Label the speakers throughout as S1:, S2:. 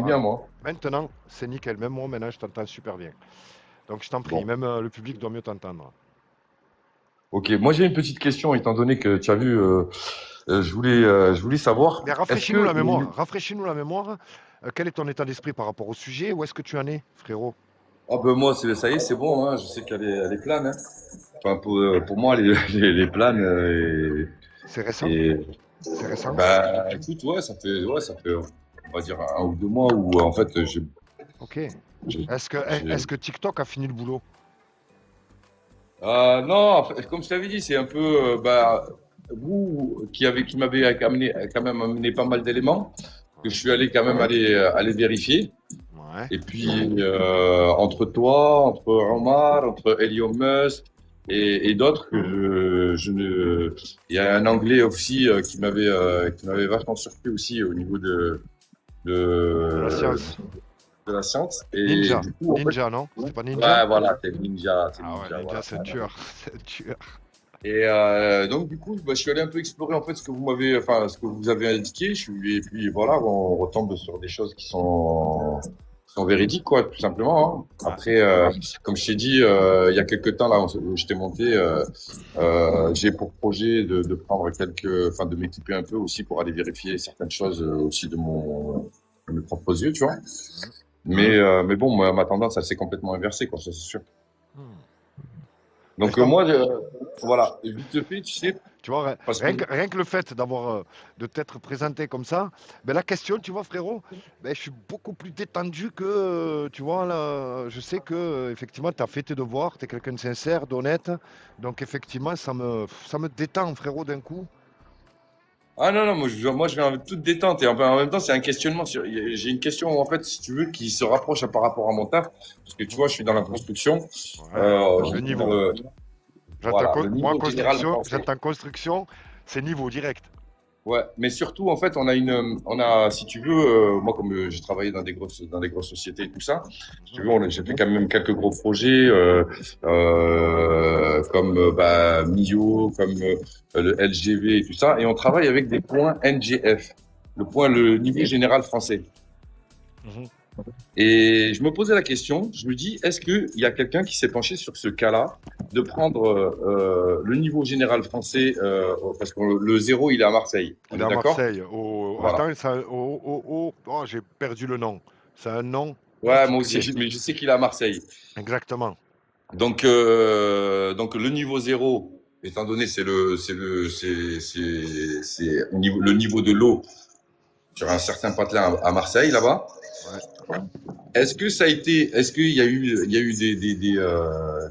S1: bien,
S2: Voilà.
S1: moi.
S2: Maintenant, c'est nickel. Même moi, maintenant, je t'entends super bien. Donc, je t'en prie.
S1: Bon.
S2: Même le public doit mieux t'entendre.
S1: Ok. Moi, j'ai une petite question, étant donné que tu as vu, je voulais savoir,
S2: Mais
S1: est-ce
S2: rafraîchis-nous
S1: que
S2: la mémoire. Rafraîchis-nous la mémoire. Quel est ton état d'esprit par rapport au sujet? Où est-ce que tu en es, frérot?
S1: ah ben moi, ça y est, c'est bon, hein. Je sais elle est plane, hein. Enfin, pour moi, les planes,
S2: C'est récent?
S1: et,
S2: C'est récent?
S1: bah, écoute, ça fait, on va dire 1 ou 2 mois où, en fait,
S2: Ok.
S1: j'ai,
S2: Est-ce que TikTok a fini le boulot?
S1: non, en fait, comme je t'avais dit, c'est un peu, vous qui m'avez amené, quand même amené pas mal d'éléments que je
S2: Ouais.
S1: suis allé quand même aller vérifier.
S2: Ouais.
S1: Et puis, entre toi, entre Omar, entre Elon Musk et d'autres, je ne, il y a un Anglais aussi qui m'avait vachement surpris aussi au niveau
S2: De la
S1: de,
S2: science.
S1: de la science. Et
S2: Ninja.
S1: du coup, en fait,
S2: Ninja, non? C'était pas Ninja?
S1: ouais, voilà, c'est
S2: Ah ouais,
S1: Ninja,
S2: Ninja,
S1: voilà.
S2: c'est un tueur. C'est un tueur.
S1: Et donc du coup, je suis allé un peu explorer en fait ce que vous avez indiqué. Et puis voilà, on retombe sur des choses qui sont véridiques quoi, tout simplement, hein.
S2: Ouais.
S1: Après, comme je t'ai dit il y a quelques temps là, où je t'ai monté, j'ai pour projet de prendre de m'équiper un peu aussi pour aller vérifier certaines choses aussi de mes propres yeux, tu vois.
S2: Mhm.
S1: Mais bon, ma tendance, elle s'est complètement inversée, quoi, ça c'est sûr.
S2: Hmm. Mais
S1: Donc moi, voilà, vite fait, tu sais,
S2: tu vois,
S1: parce que
S2: rien que le fait de t'être présenté comme ça, ben la question, tu vois, frérot, ben je suis beaucoup plus détendu que, tu vois, là, je sais que, effectivement, tu as fait tes devoirs, tu es quelqu'un de sincère, d'honnête, donc effectivement, ça me détend, frérot, d'un coup.
S1: ah non, non, moi je viens avec toute détente et en même temps c'est un questionnement j'ai une question en fait si tu veux qui se rapproche par rapport à mon taf parce que tu
S2: Mhm.
S1: vois je suis dans la construction
S2: Ouais,
S1: je
S2: le
S1: veux dire,
S2: niveau.
S1: voilà le
S2: Moi,
S1: niveau général français.
S2: j'entends construction, c'est niveau direct.
S1: Ouais, mais surtout en fait on a si tu veux moi comme j'ai travaillé dans des grosses sociétés et tout ça, si tu
S2: Mhm.
S1: veux j'ai fait quand même quelques gros projets comme Mio, comme le LGV et tout ça et on travaille avec des points NGF, le niveau général français.
S2: Mhm.
S1: Et je me posais la question, je me dis, est-ce qu'il y a quelqu'un qui s'est penché sur ce cas-là, de prendre le niveau général français, parce que le zéro, il est à Marseille, on
S2: Il est
S1: est
S2: à
S1: d'accord?
S2: Marseille.
S1: Voilà.
S2: Attends, oh, j'ai perdu le nom. C'est un nom
S1: Ouais, moi aussi,
S2: particulier.
S1: mais je sais qu'il est à Marseille.
S2: Exactement.
S1: Donc le niveau zéro, étant donné c'est le niveau de l'eau sur un certain patelin à Marseille là-bas.
S2: Ouais.
S1: Est-ce qu'il y a eu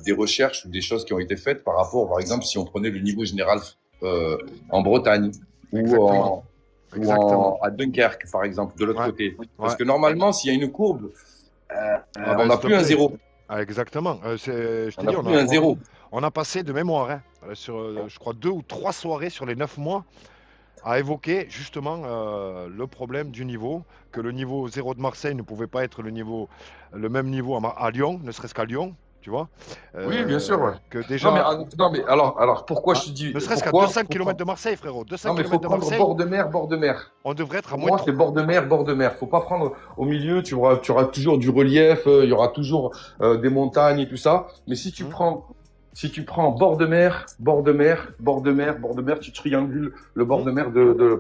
S1: des recherches ou des choses qui ont été faites par rapport, par exemple, si on prenait le niveau général euh, en Bretagne
S2: Exactement. Exactement.
S1: à Dunkerque, par exemple, de l'autre
S2: Ouais.
S1: côté? Parce
S2: Ouais.
S1: que normalement, s'il y a une courbe,
S2: Ah
S1: on
S2: ben,
S1: n'a
S2: s'il te
S1: plus un
S2: plaît.
S1: zéro.
S2: Ah, exactement. Je
S1: On
S2: t'ai
S1: n'a
S2: dit,
S1: plus un zéro.
S2: on a passé de mémoire, hein, sur, je crois, 2 ou 3 soirées sur les 9 mois à évoquer justement le problème du niveau, que le niveau zéro de Marseille ne pouvait pas être le même niveau à Lyon, ne serait-ce qu'à Lyon, tu vois.
S1: Oui, bien sûr, ouais.
S2: Que déjà,
S1: Non, mais alors, pourquoi je te dis,
S2: ne serait-ce qu'à 200
S1: faut
S2: km
S1: prendre,
S2: de Marseille, frérot, 200
S1: non, mais faut
S2: km de
S1: prendre
S2: Marseille,
S1: bord de mer, bord de mer.
S2: on devrait être à
S1: Pour
S2: moins de
S1: moi, c'est
S2: 3.
S1: bord de mer, bord de mer. Faut pas prendre au milieu, tu auras toujours du relief, il y aura toujours des montagnes et tout ça. Mais si tu prends bord de mer, bord de mer, bord de mer, bord de mer, tu triangules le bord de mer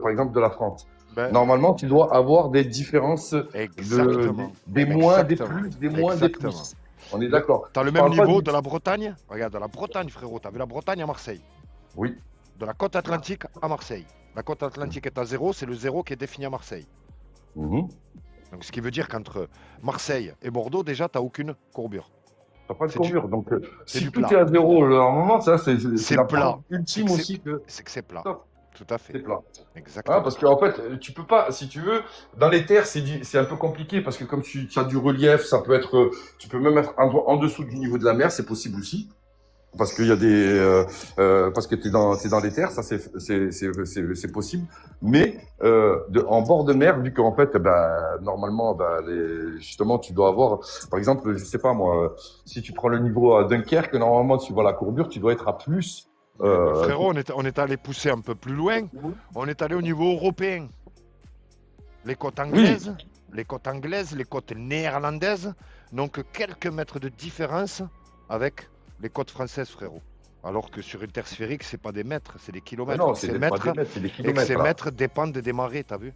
S1: par exemple, de la France.
S2: Ben,
S1: Normalement, tu dois avoir des différences
S2: exactement.
S1: des moins, des
S2: Exactement.
S1: plus, des moins, des
S2: Exactement.
S1: plus. On est d'accord.
S2: T'as le
S1: Je
S2: même
S1: parle pas
S2: niveau
S1: du.
S2: de la Bretagne. Regarde, de la Bretagne, frérot. T'as vu la Bretagne à Marseille.
S1: Oui.
S2: De la côte atlantique à Marseille. La côte atlantique est à zéro, c'est le zéro qui est défini à Marseille.
S1: Mhm.
S2: Donc, ce qui veut dire qu'entre Marseille et Bordeaux, déjà, t'as aucune courbure.
S1: T'as pas de
S2: C'est du,
S1: courbure. Donc,
S2: c'est
S1: si
S2: du
S1: tout
S2: plat.
S1: est à zéro, normalement, ça, c'est
S2: C'est
S1: la
S2: plat.
S1: preuve ultime aussi que
S2: C'est que c'est plat.
S1: stop,
S2: Tout à fait.
S1: c'est plat. Hein,
S2: Exactement.
S1: parce qu'en fait, tu peux pas, si tu veux, dans les terres, c'est un peu compliqué parce que comme tu as du relief, tu peux même être en dessous du niveau de la mer, c'est possible aussi. Parce qu'il y a parce que t'es dans les terres, ça c'est possible. Mais en bord de mer, vu qu'en fait, normalement, justement, tu dois avoir, par exemple, je sais pas moi, si tu prends le niveau à Dunkerque, normalement, tu vois la courbure, tu dois être à plus.
S2: Mais
S1: Euh,
S2: frérot, on est allé pousser un peu plus loin. On est allé au niveau européen. Les côtes
S1: oui,
S2: anglaises. les côtes anglaises, les côtes néerlandaises n'ont que quelques mètres de différence avec les côtes françaises, frérot. Alors que sur une terre sphérique, c'est pas des mètres, c'est des
S1: Mais
S2: kilomètres.
S1: non,
S2: Et que
S1: c'est
S2: ces
S1: pas des
S2: mètres,
S1: mètres, c'est des
S2: et que
S1: kilomètres
S2: ces
S1: là.
S2: mètres dépendent des marées, t'as vu?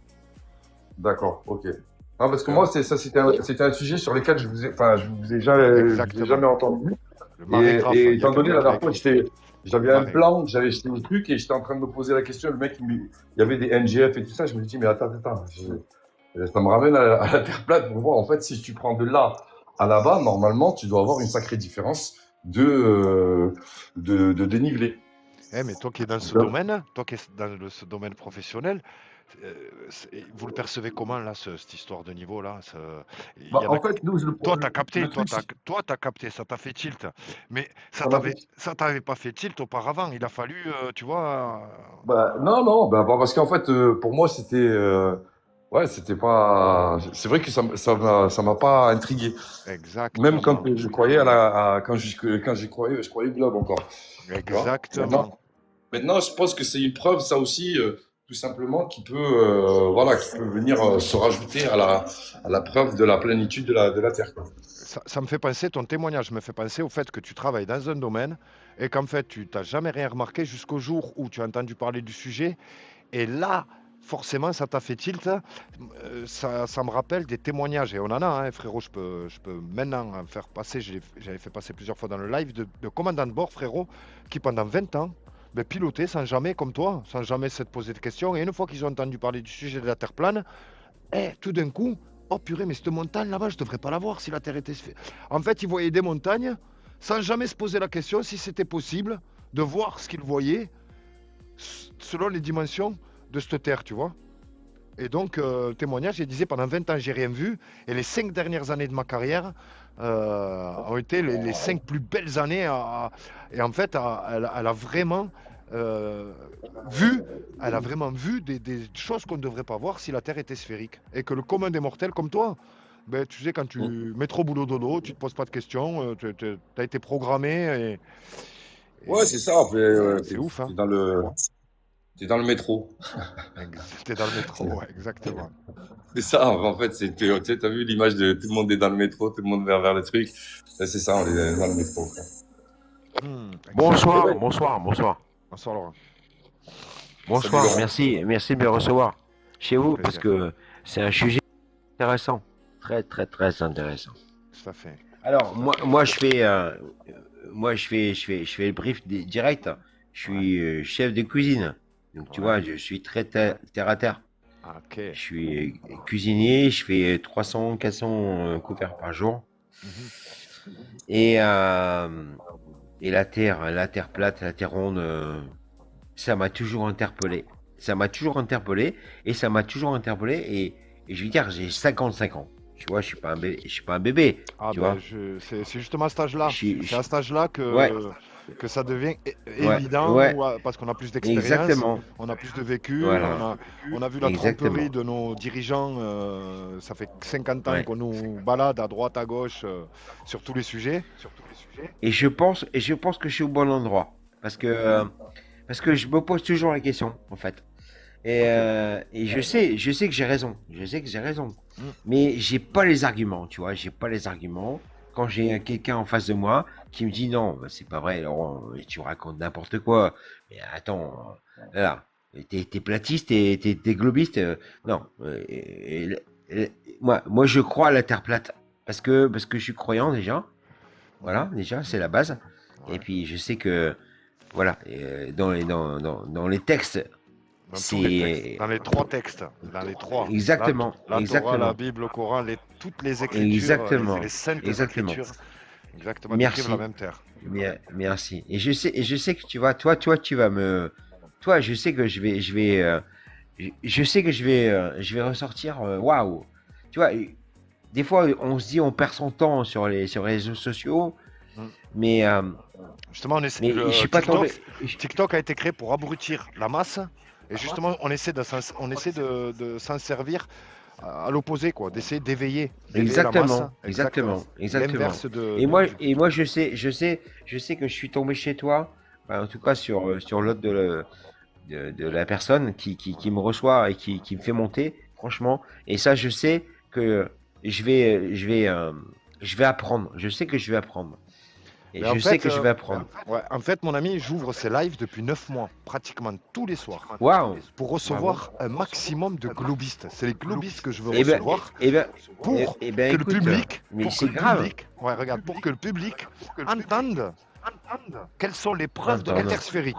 S1: D'accord, ok. Non, parce que
S2: Tu
S1: moi,
S2: vois?
S1: c'était un sujet sur lequel enfin, je vous ai jamais
S2: Exactement.
S1: entendu.
S2: Le
S1: Et
S2: marégraphe, il n'y a
S1: étant
S2: que le
S1: donné la dernière fois,
S2: marégraphe.
S1: j'avais un
S2: Marée.
S1: plan, j'avais jeté un truc et j'étais en train de me poser la question. Le mec, il y avait des NGF et tout ça. Je me dis, mais attends, ça me ramène à la Terre plate pour voir. En fait, si tu prends de là à là-bas, normalement, tu dois avoir une sacrée différence de dénivelé.
S2: Eh, mais toi qui es dans ce
S1: Donc,
S2: domaine, toi qui es dans ce domaine professionnel, vous le percevez comment là, cette histoire de niveau là? Il y en a,
S1: en fait, nous,
S2: toi, t'as capté,
S1: le truc, c'est
S2: toi, t'as capté, ça t'a fait tilt. Mais
S1: qu'on a fait.
S2: ça t'avait pas fait tilt auparavant. Il a fallu, tu vois.
S1: Non, parce qu'en fait, pour moi, ouais, c'était pas. C'est vrai que ça m'a pas intrigué. Même quand
S2: Exactement,
S1: je croyais quand j'y croyais, je croyais globe encore. Tu vois.
S2: exactement.
S1: Maintenant, je pense que c'est une preuve, ça aussi, tout simplement, voilà, qui peut venir se rajouter à la preuve de la plénitude de la Terre, quoi.
S2: Ça me fait penser, ton témoignage me fait penser au fait que tu travailles dans un domaine et qu'en fait, tu t'as jamais rien remarqué jusqu'au jour où tu as entendu parler du sujet. Et là, forcément, ça t'a fait tilt. Ça me rappelle des témoignages, et on en a, hein, frérot, je peux maintenant en faire passer, j'avais fait passer plusieurs fois dans le live, de commandants de bord, frérot, qui pendant 20 ans, ben, pilotaient sans jamais, comme toi, sans jamais se poser de questions. Et une fois qu'ils ont entendu parler du sujet de la Terre plane, tout d'un coup, oh purée, mais cette montagne là-bas, je devrais pas la voir si la Terre était sphérique. En fait, ils voyaient des montagnes sans jamais se poser la question si c'était possible de voir ce qu'ils voyaient selon les dimensions de cette Terre, tu vois. Et donc, témoignage, il disait pendant 20 ans, j'ai rien vu. Et les 5 dernières années de ma carrière ont été les 5 plus belles années. Et en fait, elle a vraiment euh, vu, elle a vraiment vu des choses qu'on ne devrait pas voir si la Terre était sphérique. Et que le commun des mortels, comme toi, ben, tu sais, quand tu mets trop boulot dodo, tu te poses pas de questions, tu as été programmé
S1: Ouais,
S2: et
S1: c'est ça.
S2: c'est ouf, hein.
S1: T'es dans le métro.
S2: T'es dans le métro, ouais, exactement.
S1: C'est ça, en fait, tu sais, t'as vu l'image de tout le monde est dans le métro, tout le monde vers le truc. C'est ça, on est dans le métro, quoi.
S2: Exactement.
S3: Bonsoir, bonsoir, bonsoir.
S2: Bonsoir Laurent,
S1: Salut
S3: Bonsoir,
S1: Laurent.
S3: merci de me recevoir chez
S2: avec
S3: vous parce
S2: plaisir,
S3: que c'est un sujet intéressant. Très, très, très intéressant.
S2: tout à fait.
S3: Alors,
S2: Tout à fait.
S3: je fais le brief direct. Je
S2: Ouais,
S3: suis chef de cuisine. Donc, tu
S2: ouais.
S3: vois, je suis très terre à terre.
S2: Ah, ok.
S3: Je suis cuisinier, je fais 300, 400 couverts par jour.
S2: Mhm.
S3: Et, euh, et la terre plate, la terre ronde, ça m'a toujours interpellé. Ça m'a toujours interpellé et ça m'a toujours interpellé et je veux dire, j'ai 55 ans. Tu vois, je suis pas un bébé,
S2: Ah
S3: tu
S2: ben
S3: vois.
S2: c'est justement à cet âge-là. C'est à cet âge-là
S3: Ouais,
S2: que ça devient
S3: ouais,
S2: évident
S3: ouais,
S2: parce qu'on a plus d'expérience,
S3: exactement.
S2: on a plus de vécu,
S3: Voilà,
S2: on a vu la tromperie
S3: exactement.
S2: de nos dirigeants. Ça fait 50 ans
S3: Ouais.
S2: qu'on nous balade à droite, à gauche sur tous les sujets.
S3: Et je pense que je suis au bon endroit parce que je me pose toujours la question, en fait.
S2: Ok.
S3: Et je sais que j'ai raison. Je sais que j'ai raison.
S2: Mm.
S3: Mais j'ai pas les arguments, tu vois. J'ai pas les arguments. Quand j'ai quelqu'un en face de moi qui me dit non, bah, c'est pas vrai, Laurent, tu racontes n'importe quoi. Mais attends, là, t'es platiste, t'es globiste. Non. Moi, je crois à la Terre plate. Parce que je suis croyant déjà.
S2: Mhm.
S3: Voilà, déjà, c'est la base. Et
S2: Ouais.
S3: puis, je sais que, voilà, dans les textes,
S2: Dans tous les textes,
S3: c'est
S2: dans les trois textes, dans les trois,
S3: exactement,
S2: la Torah, la
S3: exactement,
S2: Bible, le Coran, toutes les écritures, les
S3: exactement,
S2: saintes
S3: exactement.
S2: écritures, exactement, décrivent la
S3: Merci,
S2: même terre.
S3: merci. Et je sais que tu vas, tu vas toi, je sais que je sais que je vais ressortir. Waouh, tu vois, des fois, on se dit, on perd son temps sur les réseaux sociaux,
S2: Mm.
S3: mais,
S2: Justement,
S3: je suis pas tombé.
S2: TikTok a été créé pour abrutir la masse, et justement, on essaie de s'en servir à l'opposé, quoi, d'essayer d'éveiller la masse,
S3: Exactement,
S2: exactement.
S3: exactement, exactement.
S2: L'inverse
S3: Et moi, je sais que je suis tombé chez toi, enfin, en tout cas sur l'autre de la personne qui me reçoit et qui me fait monter, franchement. Et ça, je sais que je vais apprendre. Je sais que je vais apprendre. Et
S2: Mais en
S3: je sais
S2: fait,
S3: que je vais apprendre.
S2: ouais, en fait, mon ami, j'ouvre ces lives depuis 9 mois, pratiquement tous les soirs,
S3: Waouh!
S2: pour recevoir un maximum de globistes. C'est les globistes que je veux
S3: Eh ben,
S2: recevoir
S3: eh ben,
S2: pour
S3: eh ben,
S2: que le
S3: écoute,
S2: public,
S3: mais
S2: pour que
S3: c'est
S2: le
S3: grave.
S2: public, ouais, regarde, pour que le public entende quelles sont les preuves de
S3: Entende.
S2: l'intersphérique.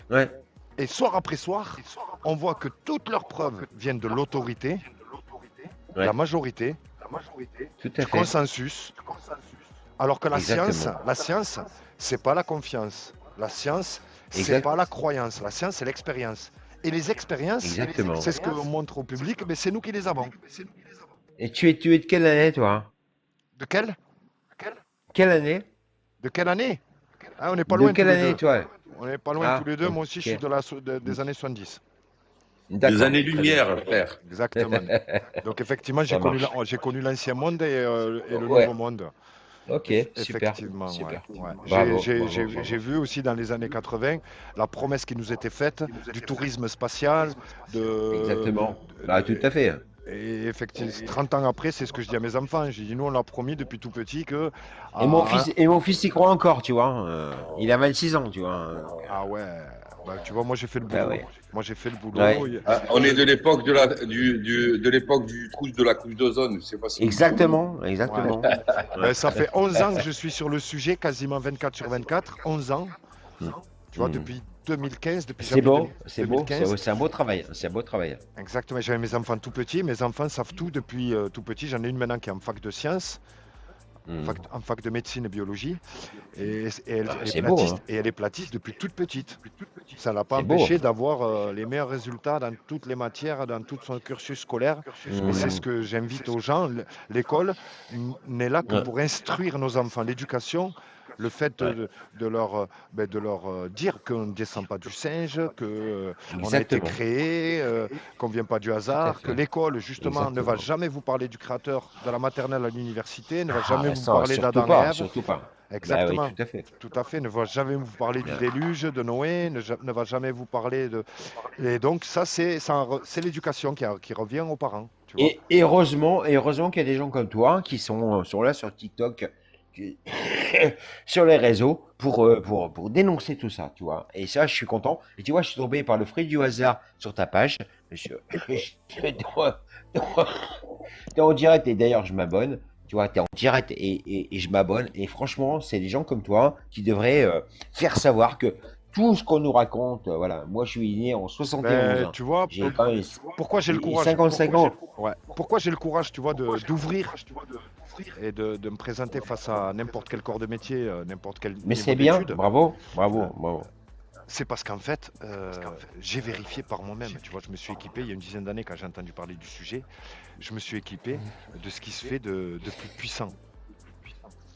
S3: Ouais,
S2: Et soir après soir, on voit que toutes leurs preuves viennent de l'autorité, de
S3: ouais,
S2: la majorité,
S3: tout à
S2: du
S3: fait.
S2: consensus, alors que
S3: Exactement.
S2: la science, c'est pas la confiance. La science, c'est
S3: Exact.
S2: pas la croyance. La science, c'est l'expérience. Et les expériences,
S3: Exactement.
S2: c'est ce qu'on montre au public, mais c'est nous qui les avons.
S3: Et tu es de quelle année, toi?
S2: De quelle
S3: Quelle année?
S2: De quelle année Ah, on n'est pas
S3: De
S2: loin tous
S3: quelle
S2: les
S3: année,
S2: deux.
S3: toi?
S2: On n'est pas loin
S3: Ah,
S2: tous les deux. Moi aussi, je suis
S3: ok.
S2: des années 70.
S1: Des
S3: D'accord. Très bien.
S1: années-lumière, frère.
S2: Exactement. Donc effectivement,
S3: Ça marche.
S2: j'ai connu l'ancien monde et le
S3: Ouais.
S2: nouveau monde.
S3: Ok, super,
S2: Effectivement,
S3: super.
S2: ouais, ouais.
S3: Bravo,
S2: J'ai
S3: bravo.
S2: vu aussi dans les années 80 la promesse qui nous était faite du tourisme spatial,
S3: Exactement. Bah, tout à fait.
S2: et effectivement, 30 ans après, c'est ce que je dis à mes enfants. J'ai dit, nous, on l'a promis depuis tout petit que.
S3: Et mon fils y croit encore, tu vois. Il a 26 ans, tu vois.
S2: Ah ouais, bah, tu vois, moi j'ai fait le boulot.
S3: Bah ouais.
S2: Moi j'ai fait le boulot.
S3: Ouais.
S1: Ah, on est de l'époque de l'époque de la couche d'ozone. Je sais pas si vous vous souvenez.
S3: Exactement, exactement.
S2: Ben, ça fait 11 ans que je suis sur le sujet, quasiment 24 sur 24. 11 ans. Tu vois,
S3: Mm.
S2: depuis 2015, depuis
S3: C'est
S2: janvier
S3: beau, c'est beau,
S2: 2015.
S3: c'est un beau travail, c'est un beau travail.
S2: Exactement, j'avais mes enfants tout petits. Mes enfants savent tout depuis tout petit. J'en ai une maintenant qui est en fac de sciences,
S3: Mm.
S2: en fac de médecine et biologie. Et elle est
S3: C'est beau,
S2: platiste,
S3: hein.
S2: et elle est platiste depuis toute petite. Ça ne l'a pas
S3: C'est beau.
S2: empêché d'avoir les meilleurs résultats dans toutes les matières, dans tout son cursus scolaire. Et c'est ce que j'invite aux gens. L'école n'est là que
S3: Ouais.
S2: pour instruire nos enfants. L'éducation, le fait de leur dire qu'on ne descend pas du singe, qu'on a été
S3: Exactement.
S2: créé, qu'on ne vient pas du hasard,
S3: fait.
S2: que l'école, justement, ne va
S3: Exactement.
S2: jamais vous parler du créateur de la maternelle à l'université, ne va
S3: Ah,
S2: jamais
S3: bah
S2: vous
S3: ça,
S2: parler
S3: surtout
S2: d'Adam et
S3: pas,
S2: Ève.
S3: surtout pas.
S2: Exactement.
S3: Bah oui, tout à fait.
S2: Tout à fait, ne va jamais vous parler du
S3: Ouais.
S2: déluge, de Noé, ne va jamais vous parler de... Et donc ça, c'est l'éducation qui revient aux parents, tu vois.
S3: Et heureusement qu'il y a des gens comme toi qui sont là sur TikTok, qui- sur les réseaux pour dénoncer tout ça, tu vois. Et ça, je suis content. Et tu vois, je suis tombé par le fruit du hasard sur ta page. T'es en direct et d'ailleurs, je m'abonne. Tu vois, t'es en direct et je m'abonne. Et franchement, c'est des gens comme toi qui devraient faire savoir que tout ce qu'on nous raconte, voilà. Moi, je suis né en 71.
S2: Ben,
S3: Hein.
S2: tu vois,
S3: J'ai quand même
S2: pourquoi j'ai le
S3: j'ai
S2: courage
S3: 55 ans.
S2: Ouais. Pourquoi j'ai le courage, tu vois, d'ouvrir et de me présenter face à n'importe quel corps de métier, n'importe quel
S3: Mais
S2: niveau
S3: c'est bien,
S2: d'études.
S3: bravo, bravo, bravo.
S2: C'est parce qu'en fait, j'ai vérifié par moi-même. Tu vois, je me suis équipé il y a une dizaine d'années quand j'ai entendu parler du sujet. Je me suis équipé de ce qui se fait de plus puissant.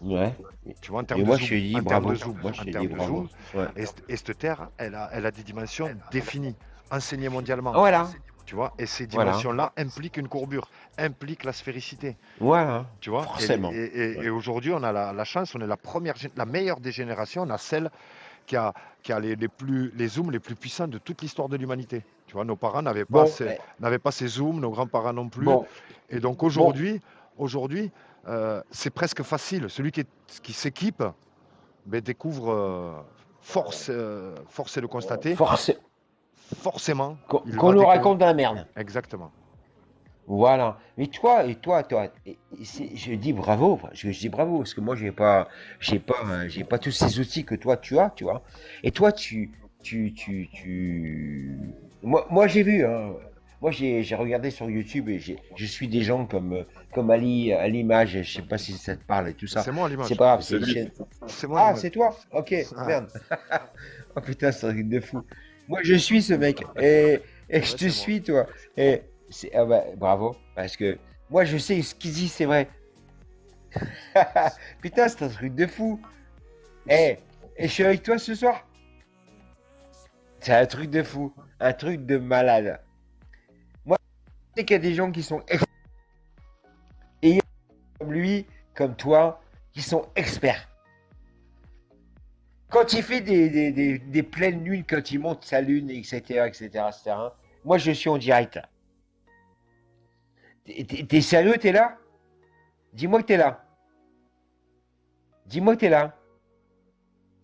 S3: Ouais.
S2: Tu vois, en
S3: Et
S2: termes de
S3: moi,
S2: zoom.
S3: je te dis
S2: En termes
S3: bravo.
S2: de zoom.
S3: Moi, je
S2: En
S3: te
S2: termes
S3: dis
S2: de
S3: bravo.
S2: zoom.
S3: Ouais.
S2: Et cette terre, elle a des dimensions définies, enseignées mondialement.
S3: Voilà,
S2: Tu vois, et ces
S3: Voilà.
S2: dimensions-là impliquent une courbure, impliquent la sphéricité.
S3: voilà,
S2: Tu vois,
S3: forcément.
S2: et aujourd'hui, on a la chance, on est la meilleure des générations, on a celle qui a les zooms les plus puissants de toute l'histoire de l'humanité. Tu vois, nos parents n'avaient pas,
S3: Bon,
S2: n'avaient pas ces zooms, nos grands-parents non plus.
S3: bon,
S2: Et donc aujourd'hui, c'est presque facile. Celui qui s'équipe ben, découvre, force est de constater, forcément, il
S3: qu'on
S2: va
S3: nous
S2: découvrir.
S3: raconte de la merde.
S2: Exactement.
S3: Voilà. Mais toi, je dis bravo. Je dis bravo parce que moi, j'ai pas tous ces outils que toi tu as, tu vois. Et toi, moi, j'ai vu. Hein. Moi, j'ai regardé sur YouTube et je suis des gens comme Ali à l'image. Je sais pas si ça te parle et tout ça.
S2: C'est moi à l'image.
S3: C'est pas grave.
S1: C'est
S3: une
S1: lui.
S3: chaîne.
S2: C'est moi à
S3: Ah,
S2: l'image.
S3: c'est toi. Ok.
S2: Ah.
S3: Merde. Oh putain, c'est un truc de fou. Moi, je suis ce mec et je te
S2: c'est moi.
S3: suis, toi. Et ah bah, bravo, parce que moi je sais ce qu'il dit, c'est vrai. Putain, c'est un truc de fou. Et je suis avec toi ce soir. C'est un truc de fou, un truc de malade. Moi, je sais qu'il y a des gens qui sont et il y a comme lui, comme toi, qui sont experts. Quand il fait des pleines lunes, quand il monte sa lune, etc., etc., etc., moi je suis en direct. T'es sérieux, t'es là? Dis-moi que t'es là. Dis-moi que t'es là.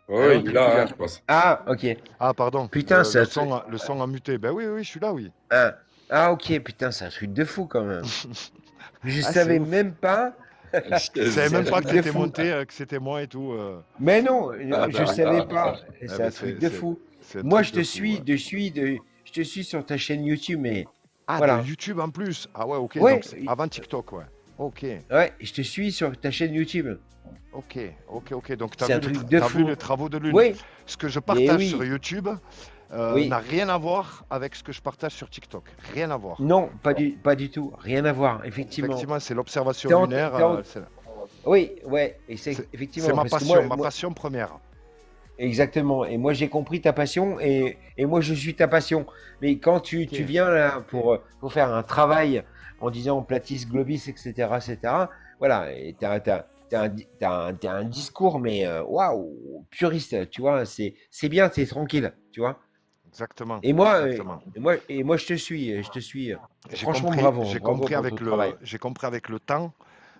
S1: Ouais, il est là, hein, je pense.
S3: Ah, ok.
S2: Ah, pardon.
S3: Putain, c'est un truc.
S2: Le son a muté. Ben oui, je suis là, oui.
S3: Ah, ah, ok, putain, c'est un truc de fou quand même. Je
S2: Ah, c'est
S3: savais
S2: ouf.
S3: même pas.
S2: Je savais même pas que
S3: de
S2: t'étais
S3: fou.
S2: monté, que c'était moi et tout.
S3: Mais non,
S1: Ah,
S3: je savais pas. C'est
S2: ben,
S3: un truc de fou.
S2: c'est un
S3: Moi,
S2: truc
S3: je te
S2: de fou,
S3: suis,
S2: ouais.
S3: je te suis sur ta chaîne YouTube, mais
S2: Ah,
S3: voilà.
S2: de YouTube en plus. Ah ouais, ok.
S3: Ouais,
S2: Donc avant TikTok, ouais. Ok,
S3: ouais, je te suis sur ta chaîne YouTube.
S2: ok. Donc
S3: C'est un truc de
S2: t'as vu
S3: fou.
S2: les travaux de l'une.
S3: Oui,
S2: Ce que je
S3: mais
S2: partage sur
S3: oui,
S2: YouTube
S3: oui.
S2: n'a rien à voir avec ce que je partage sur TikTok. Rien à voir.
S3: Non, pas du tout. Rien à voir, effectivement.
S2: Effectivement, c'est l'observation
S3: T'es en-
S2: lunaire.
S3: t'es en-
S2: C'est
S3: Oui, ouais, et c'est
S2: c'est
S3: effectivement
S2: ma
S3: parce que
S2: passion,
S3: moi,
S2: ma passion première.
S3: exactement. Et moi, j'ai compris ta passion et moi, je suis ta passion. Mais quand tu
S2: Ok.
S3: viens là pour faire un travail en disant Platis, Globis, etc., voilà, et t'as un discours, mais waouh, puriste, tu vois, c'est bien, t'es tranquille, tu vois.
S2: Exactement,
S3: Et moi,
S2: exactement.
S3: je te suis.
S2: J'ai
S3: Franchement,
S2: compris,
S3: bravo pour ton travail.
S2: j'ai compris avec le temps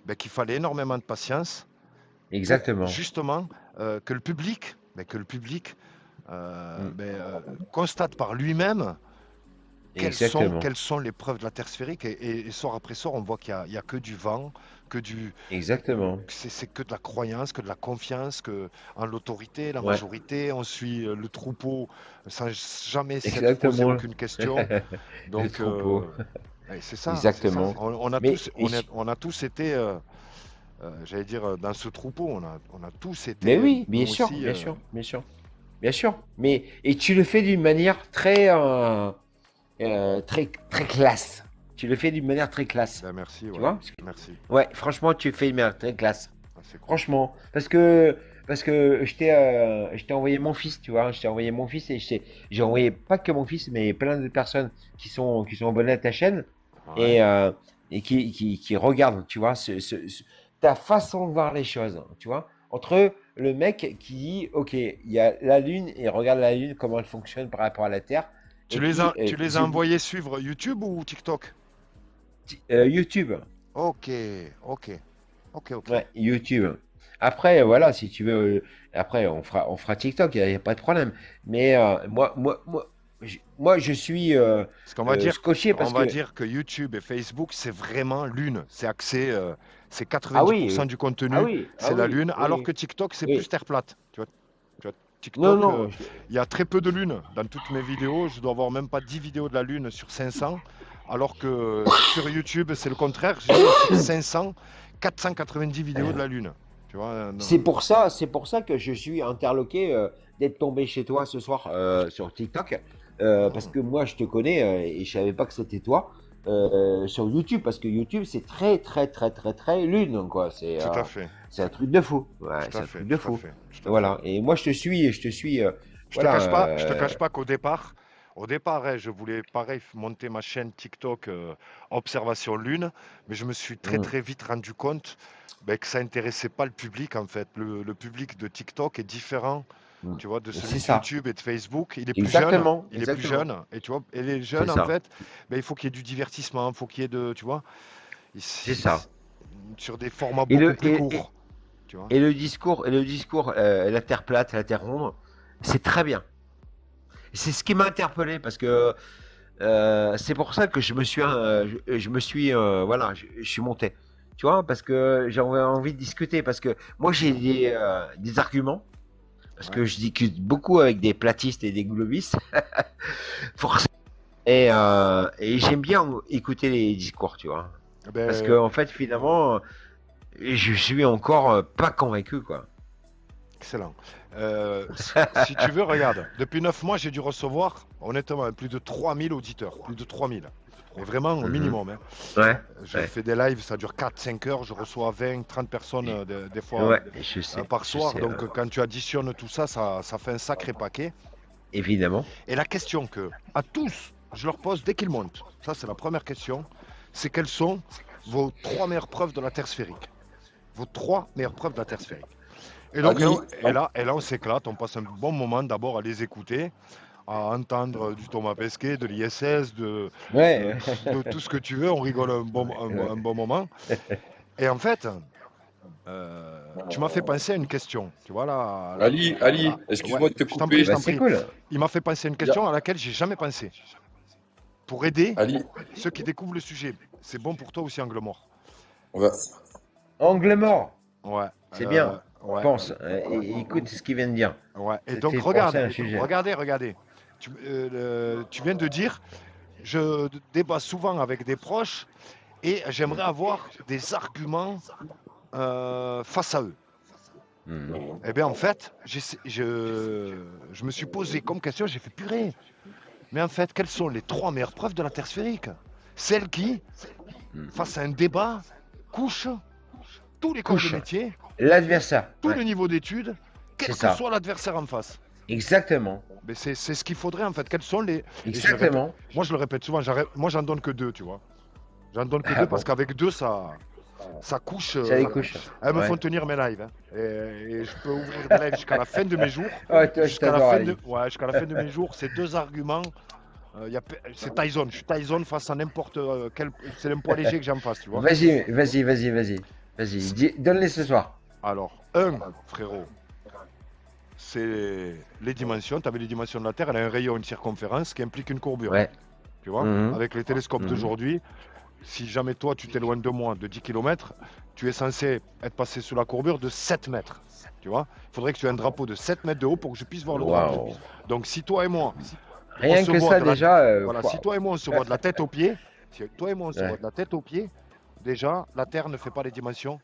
S2: ben, qu'il fallait énormément de patience pour
S3: Exactement.
S2: justement que le public,
S3: Mm.
S2: constate par lui-même
S3: Exactement.
S2: quelles sont les preuves de la Terre sphérique. Et soir après soir, on voit qu'il y a que du vent,
S3: Exactement.
S2: que c'est que de la croyance, que de la confiance, que en l'autorité, la
S3: Ouais.
S2: majorité, on suit le troupeau sans jamais s'être posé
S3: Exactement.
S2: aucune question.
S3: Le
S2: Donc,
S3: troupeau.
S2: ouais, c'est ça, c'est ça.
S3: Exactement. Mais
S2: On a tous été, j'allais dire, dans ce troupeau, on a tous
S3: mais
S2: été,
S3: oui, bien
S2: nous
S3: sûr,
S2: aussi.
S3: bien sûr, bien sûr, bien sûr. Mais et tu le fais d'une manière très très classe. Tu le fais d'une manière très classe.
S2: Ben, merci,
S3: Tu
S2: ouais.
S3: vois? Parce que-
S2: Merci.
S3: Ouais, franchement, tu le fais d'une manière très classe.
S2: Ah, c'est cool.
S3: Franchement, parce que je t'ai envoyé mon fils, tu vois, je t'ai envoyé mon fils et j'ai envoyé pas que mon fils, mais plein de personnes qui sont abonnées à ta chaîne
S2: Ouais.
S3: et qui regardent, tu vois, ta façon de voir les choses, tu vois, entre le mec qui dit, ok, il y a la Lune et regarde la Lune comment elle fonctionne par rapport à la Terre, et puis
S2: Tu les as envoyés suivre YouTube ou TikTok?
S3: YouTube.
S2: Ok, ok, ok.
S3: Ouais, YouTube. Après, voilà, si tu veux, après, on fera TikTok, il y a pas de problème. Mais moi, je suis
S2: Parce qu'on
S3: scotché parce
S2: va
S3: que,
S2: dire que YouTube et Facebook, c'est vraiment l'une. C'est axé, c'est
S3: ah oui,
S2: 90% du
S3: ah
S2: contenu,
S3: oui, ah
S2: c'est la
S3: oui,
S2: lune, alors
S3: oui,
S2: que TikTok, c'est plus
S3: oui.
S2: terre plate. Tu vois,
S3: Non,
S2: TikTok,
S3: non,
S2: il y a très peu de lune. Dans toutes mes vidéos, je dois avoir même pas 10 vidéos de la lune sur 500, alors que sur YouTube, c'est le contraire. J'ai sur 500, 490 vidéos de la lune. Tu vois,
S3: c'est pour ça que je suis interloqué d'être tombé chez toi ce soir sur TikTok, parce que moi, je te connais et je savais pas que c'était toi. Sur YouTube, parce que YouTube, c'est très lune, quoi.
S2: tout à fait,
S3: C'est un truc de fou. Ouais,
S2: tout
S3: c'est
S2: à
S3: un
S2: fait,
S3: truc de
S2: tout à
S3: fou.
S2: fait, tout à fait.
S3: Voilà. Et moi, je te suis,
S2: Je te
S3: voilà.
S2: cache pas qu'au départ, hein, je voulais pareil monter ma chaîne TikTok Observation Lune, mais je me suis
S3: Mm,
S2: très vite rendu compte ben, que ça intéressait pas le public en fait. Le public de TikTok est différent,
S3: mm.
S2: tu vois, de celui
S3: C'est
S2: de
S3: ça.
S2: YouTube et de Facebook.
S3: Exactement,
S2: Il est plus
S3: exactement.
S2: jeune, et tu vois, et les
S3: C'est
S2: jeunes en
S3: ça.
S2: fait, ben, il faut qu'il y ait du divertissement, il faut qu'il y ait de, tu vois, ils-
S3: C'est ça.
S2: sur des formats
S3: Et
S2: beaucoup
S3: le,
S2: plus courts, tu vois.
S3: et le discours, la terre plate, la terre ronde, c'est très bien. C'est ce qui m'a interpellé parce que c'est pour ça que je me suis, voilà, je suis monté. Tu vois, parce que j'avais envie de discuter, parce que moi j'ai des arguments, parce
S2: Ouais.
S3: que je discute beaucoup avec des platistes et des globistes, forcément. Et j'aime bien écouter les discours, tu vois. Parce que
S2: Ben,
S3: en fait, finalement, je suis encore pas convaincu, quoi.
S2: excellent. Si tu veux, regarde, depuis 9 mois, j'ai dû recevoir, honnêtement, plus de 3000 auditeurs, plus de 3000. Mais vraiment au
S3: Mhm.
S2: minimum, hein.
S3: Ouais,
S2: Je
S3: ouais,
S2: fais des lives, ça dure 4-5 heures, je reçois 20, 30 personnes des fois
S3: ouais,
S2: par
S3: je
S2: soir.
S3: sais,
S2: Donc quand tu additionnes tout ça, ça fait un sacré paquet.
S3: évidemment.
S2: Et la question que à tous, je leur pose dès qu'ils montent, ça c'est la première question, c'est quelles sont vos 3 meilleures preuves de la Terre sphérique? Vos 3 meilleures preuves de la Terre sphérique. Et donc,
S1: Ali,
S2: on s'éclate, on passe un bon moment d'abord à les écouter. à entendre du Thomas Pesquet, de l'ISS,
S3: Ouais.
S2: de tout ce que tu veux. On rigole un bon moment. Et en fait, tu m'as fait penser à une question. Tu vois là.
S1: Ali,
S2: Ouais,
S1: excuse-moi de te
S2: je t'en prie,
S1: couper.
S2: je t'en
S3: Bah, c'est
S2: prie.
S3: cool.
S2: Il m'a fait penser à une question à laquelle j'ai jamais pensé. Pour aider
S1: Ali,
S2: ceux qui découvrent le sujet. C'est bon pour toi aussi, angle mort.
S1: on va-
S3: Angle mort.
S2: Ouais.
S3: C'est bien.
S2: Ouais.
S3: Pense. Écoute ce qu'il vient de dire.
S2: Ouais. Et
S3: Ça te
S2: donc
S3: fait
S2: regarde,
S3: penser à un sujet.
S2: regardez. Tu viens de dire, je débat souvent avec des proches et j'aimerais avoir des arguments face à eux.
S3: Mhm.
S2: Eh bien, en fait, je me suis posé comme question, j'ai fait purée. Mais en fait, quelles sont les 3 meilleures preuves de la Terre sphérique? Celles qui, face à un débat, couchent tous les corps de
S3: Couche.
S2: métier,
S3: L'adversaire.
S2: tout
S3: Ouais.
S2: le niveau d'études, quel
S3: C'est
S2: que
S3: ça.
S2: soit l'adversaire en face.
S3: Exactement.
S2: Mais c'est ce qu'il faudrait en fait. Quels sont les. Et je le répète-
S3: Exactement.
S2: moi, je le répète souvent, moi, j'en donne que 2, tu vois. J'en donne que
S3: Ah
S2: 2
S3: bon.
S2: parce qu'avec 2, ça couche.
S3: Ça les couche.
S2: Elles me
S3: Ouais.
S2: font tenir mes lives. Hein. Et je peux ouvrir des lives jusqu'à la fin de mes jours.
S3: Ouais, toi, je
S2: Jusqu'à la,
S3: t'adore,
S2: fin
S3: Ali.
S2: de... ouais, jusqu'à la fin de mes jours, ces 2 arguments. C'est Tyson. Je suis Tyson face à n'importe quel. C'est un poids léger que j'en face, tu vois.
S3: Vas-y. Donne-les ce soir.
S2: Alors, frérot, c'est les dimensions. Tu avais les dimensions de la Terre. Elle a un rayon, une circonférence qui implique une courbure.
S3: Ouais.
S2: Tu vois,
S3: Mhm.
S2: avec les télescopes
S3: Mhm.
S2: d'aujourd'hui, si jamais toi tu t'éloignes de moi de 10 km, tu es censé être passé sous la courbure de 7 mètres. Tu vois, il faudrait que tu aies un drapeau de 7 mètres de haut pour que je puisse voir le drapeau.
S3: Waouh.
S2: Donc si toi et moi,
S3: Rien
S2: se
S3: que
S2: voit
S3: ça
S2: de la-
S3: déjà.
S2: voilà,
S3: Waouh.
S2: si toi et moi on se voit de la tête aux pieds, si toi et moi on se
S3: Ouais.
S2: voit de la tête aux pieds, déjà la Terre ne fait pas les dimensions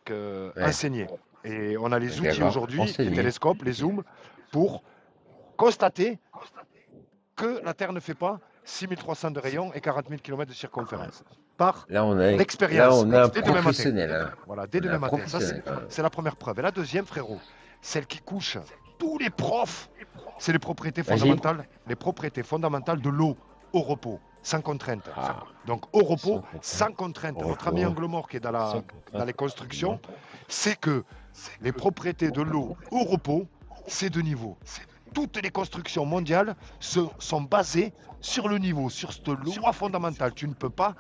S2: que
S3: Ouais.
S2: enseignées. Et on a les outils
S3: D'accord.
S2: aujourd'hui, les
S3: Enseigné.
S2: télescopes, les zooms, pour constater que la Terre ne fait pas 6300 de rayon et 40 000 km de circonférence. Par
S3: Là, on a
S2: l'expérience.
S3: un
S2: Dès demain matin.
S3: professionnel. Hein.
S2: Voilà, dès
S3: On a
S2: demain
S3: un
S2: matin. Ça,
S3: professionnel, quand même.
S2: c'est la première preuve. Et la deuxième, frérot, celle qui couche tous les profs, c'est les propriétés
S3: Vas-y.
S2: fondamentales, de l'eau au repos, sans contrainte.
S3: Ah.
S2: Donc au repos,
S3: Sans
S2: sans contrainte.
S3: Au
S2: Notre
S3: repos.
S2: ami Angle Mort qui est dans les constructions, c'est que les propriétés de l'eau au repos, c'est de niveau. Toutes les constructions mondiales sont basées sur le niveau, sur cette loi fondamentale. Tu ne peux pas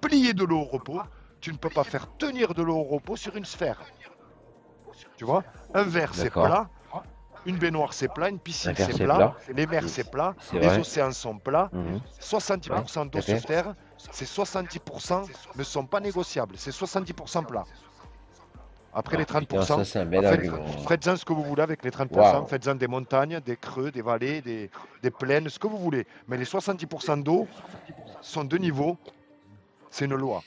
S2: plier de l'eau au repos, tu ne peux pas faire tenir de l'eau au repos sur une sphère. Tu vois, un verre c'est
S3: D'accord.
S2: plat, une baignoire c'est plat, une piscine
S3: Un verre,
S2: c'est
S3: c'est
S2: plat,
S3: plat.
S2: les mers c'est plat,
S3: C'est
S2: les
S3: vrai.
S2: océans sont plats,
S3: Mhm.
S2: 70% d'eau
S3: tout à
S2: sur
S3: fait.
S2: Terre, ces 70% ne sont pas négociables, c'est 70% plat. Après les 30%,
S3: Putain, ça, c'est un bel
S2: faites-
S3: argument.
S2: faites-en ce que vous voulez avec les 30%,
S3: Waouh.
S2: faites-en des montagnes, des creux, des vallées, des plaines, ce que vous voulez. Mais les 70% d'eau sont de niveau, c'est une loi.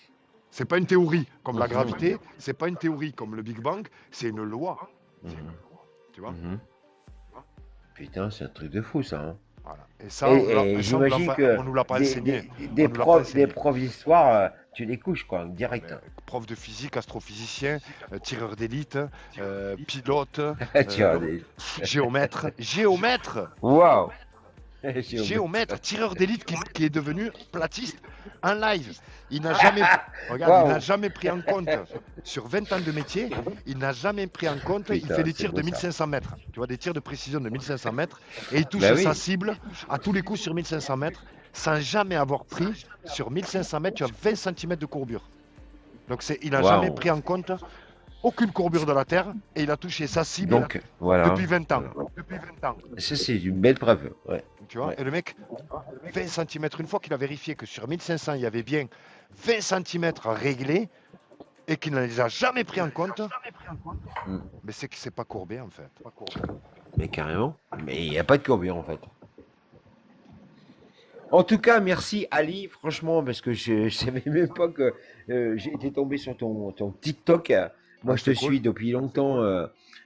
S2: C'est pas une théorie comme la
S3: Mhm.
S2: gravité, c'est pas une théorie comme le Big Bang, c'est une loi.
S3: Mhm.
S2: Tu vois.
S3: Mhm. Putain, c'est un truc de fou, ça. Hein.
S2: Voilà. Et ça,
S3: Et
S2: ça, on nous l'a
S3: j'imagine
S2: pas-
S3: que
S2: on nous l'a pas enseigné.
S3: des
S2: On nous l'a pas enseigné.
S3: profs d'histoire, tu les couches, quoi, direct.
S2: Prof de physique, astrophysicien, tireur d'élite, pilote,
S3: Tu vois, des-
S2: géomètre,
S3: Waouh.
S2: géomètre, tireur d'élite qui est devenu platiste en live. Il n'a jamais, regarde,
S3: Waouh.
S2: il n'a jamais pris en compte, sur 20 ans de métier, il n'a jamais pris en compte, il
S3: Putain,
S2: fait des
S3: c'est
S2: tirs
S3: beau,
S2: de
S3: ça.
S2: 1500 mètres. Tu vois, des tirs de précision de 1500 mètres, et il touche
S3: Bah oui.
S2: sa cible à tous les coups sur 1500 mètres, sans jamais avoir pris, sur 1500 mètres, tu as 20 cm de courbure. Donc il n'a
S3: Waouh.
S2: jamais pris en compte aucune courbure de la Terre, et il a touché sa cible
S3: Donc, voilà.
S2: depuis 20 ans. Depuis 20 ans.
S3: Ça, c'est une belle preuve. Ouais.
S2: Tu vois,
S3: Ouais.
S2: et le mec, 20 cm, une fois qu'il a vérifié que sur 1500, il y avait bien 20 cm réglés et qu'il ne les a jamais pris en compte,
S3: Mm.
S2: mais c'est qu'il ne s'est pas courbé en fait.
S3: Mais carrément. Mais il n'y a pas de courbure, en fait. En tout cas, merci Ali, franchement, parce que je savais même pas que j'ai été tombé sur ton TikTok. Moi,
S2: Ah,
S3: je te
S2: c'est cool.
S3: suis depuis longtemps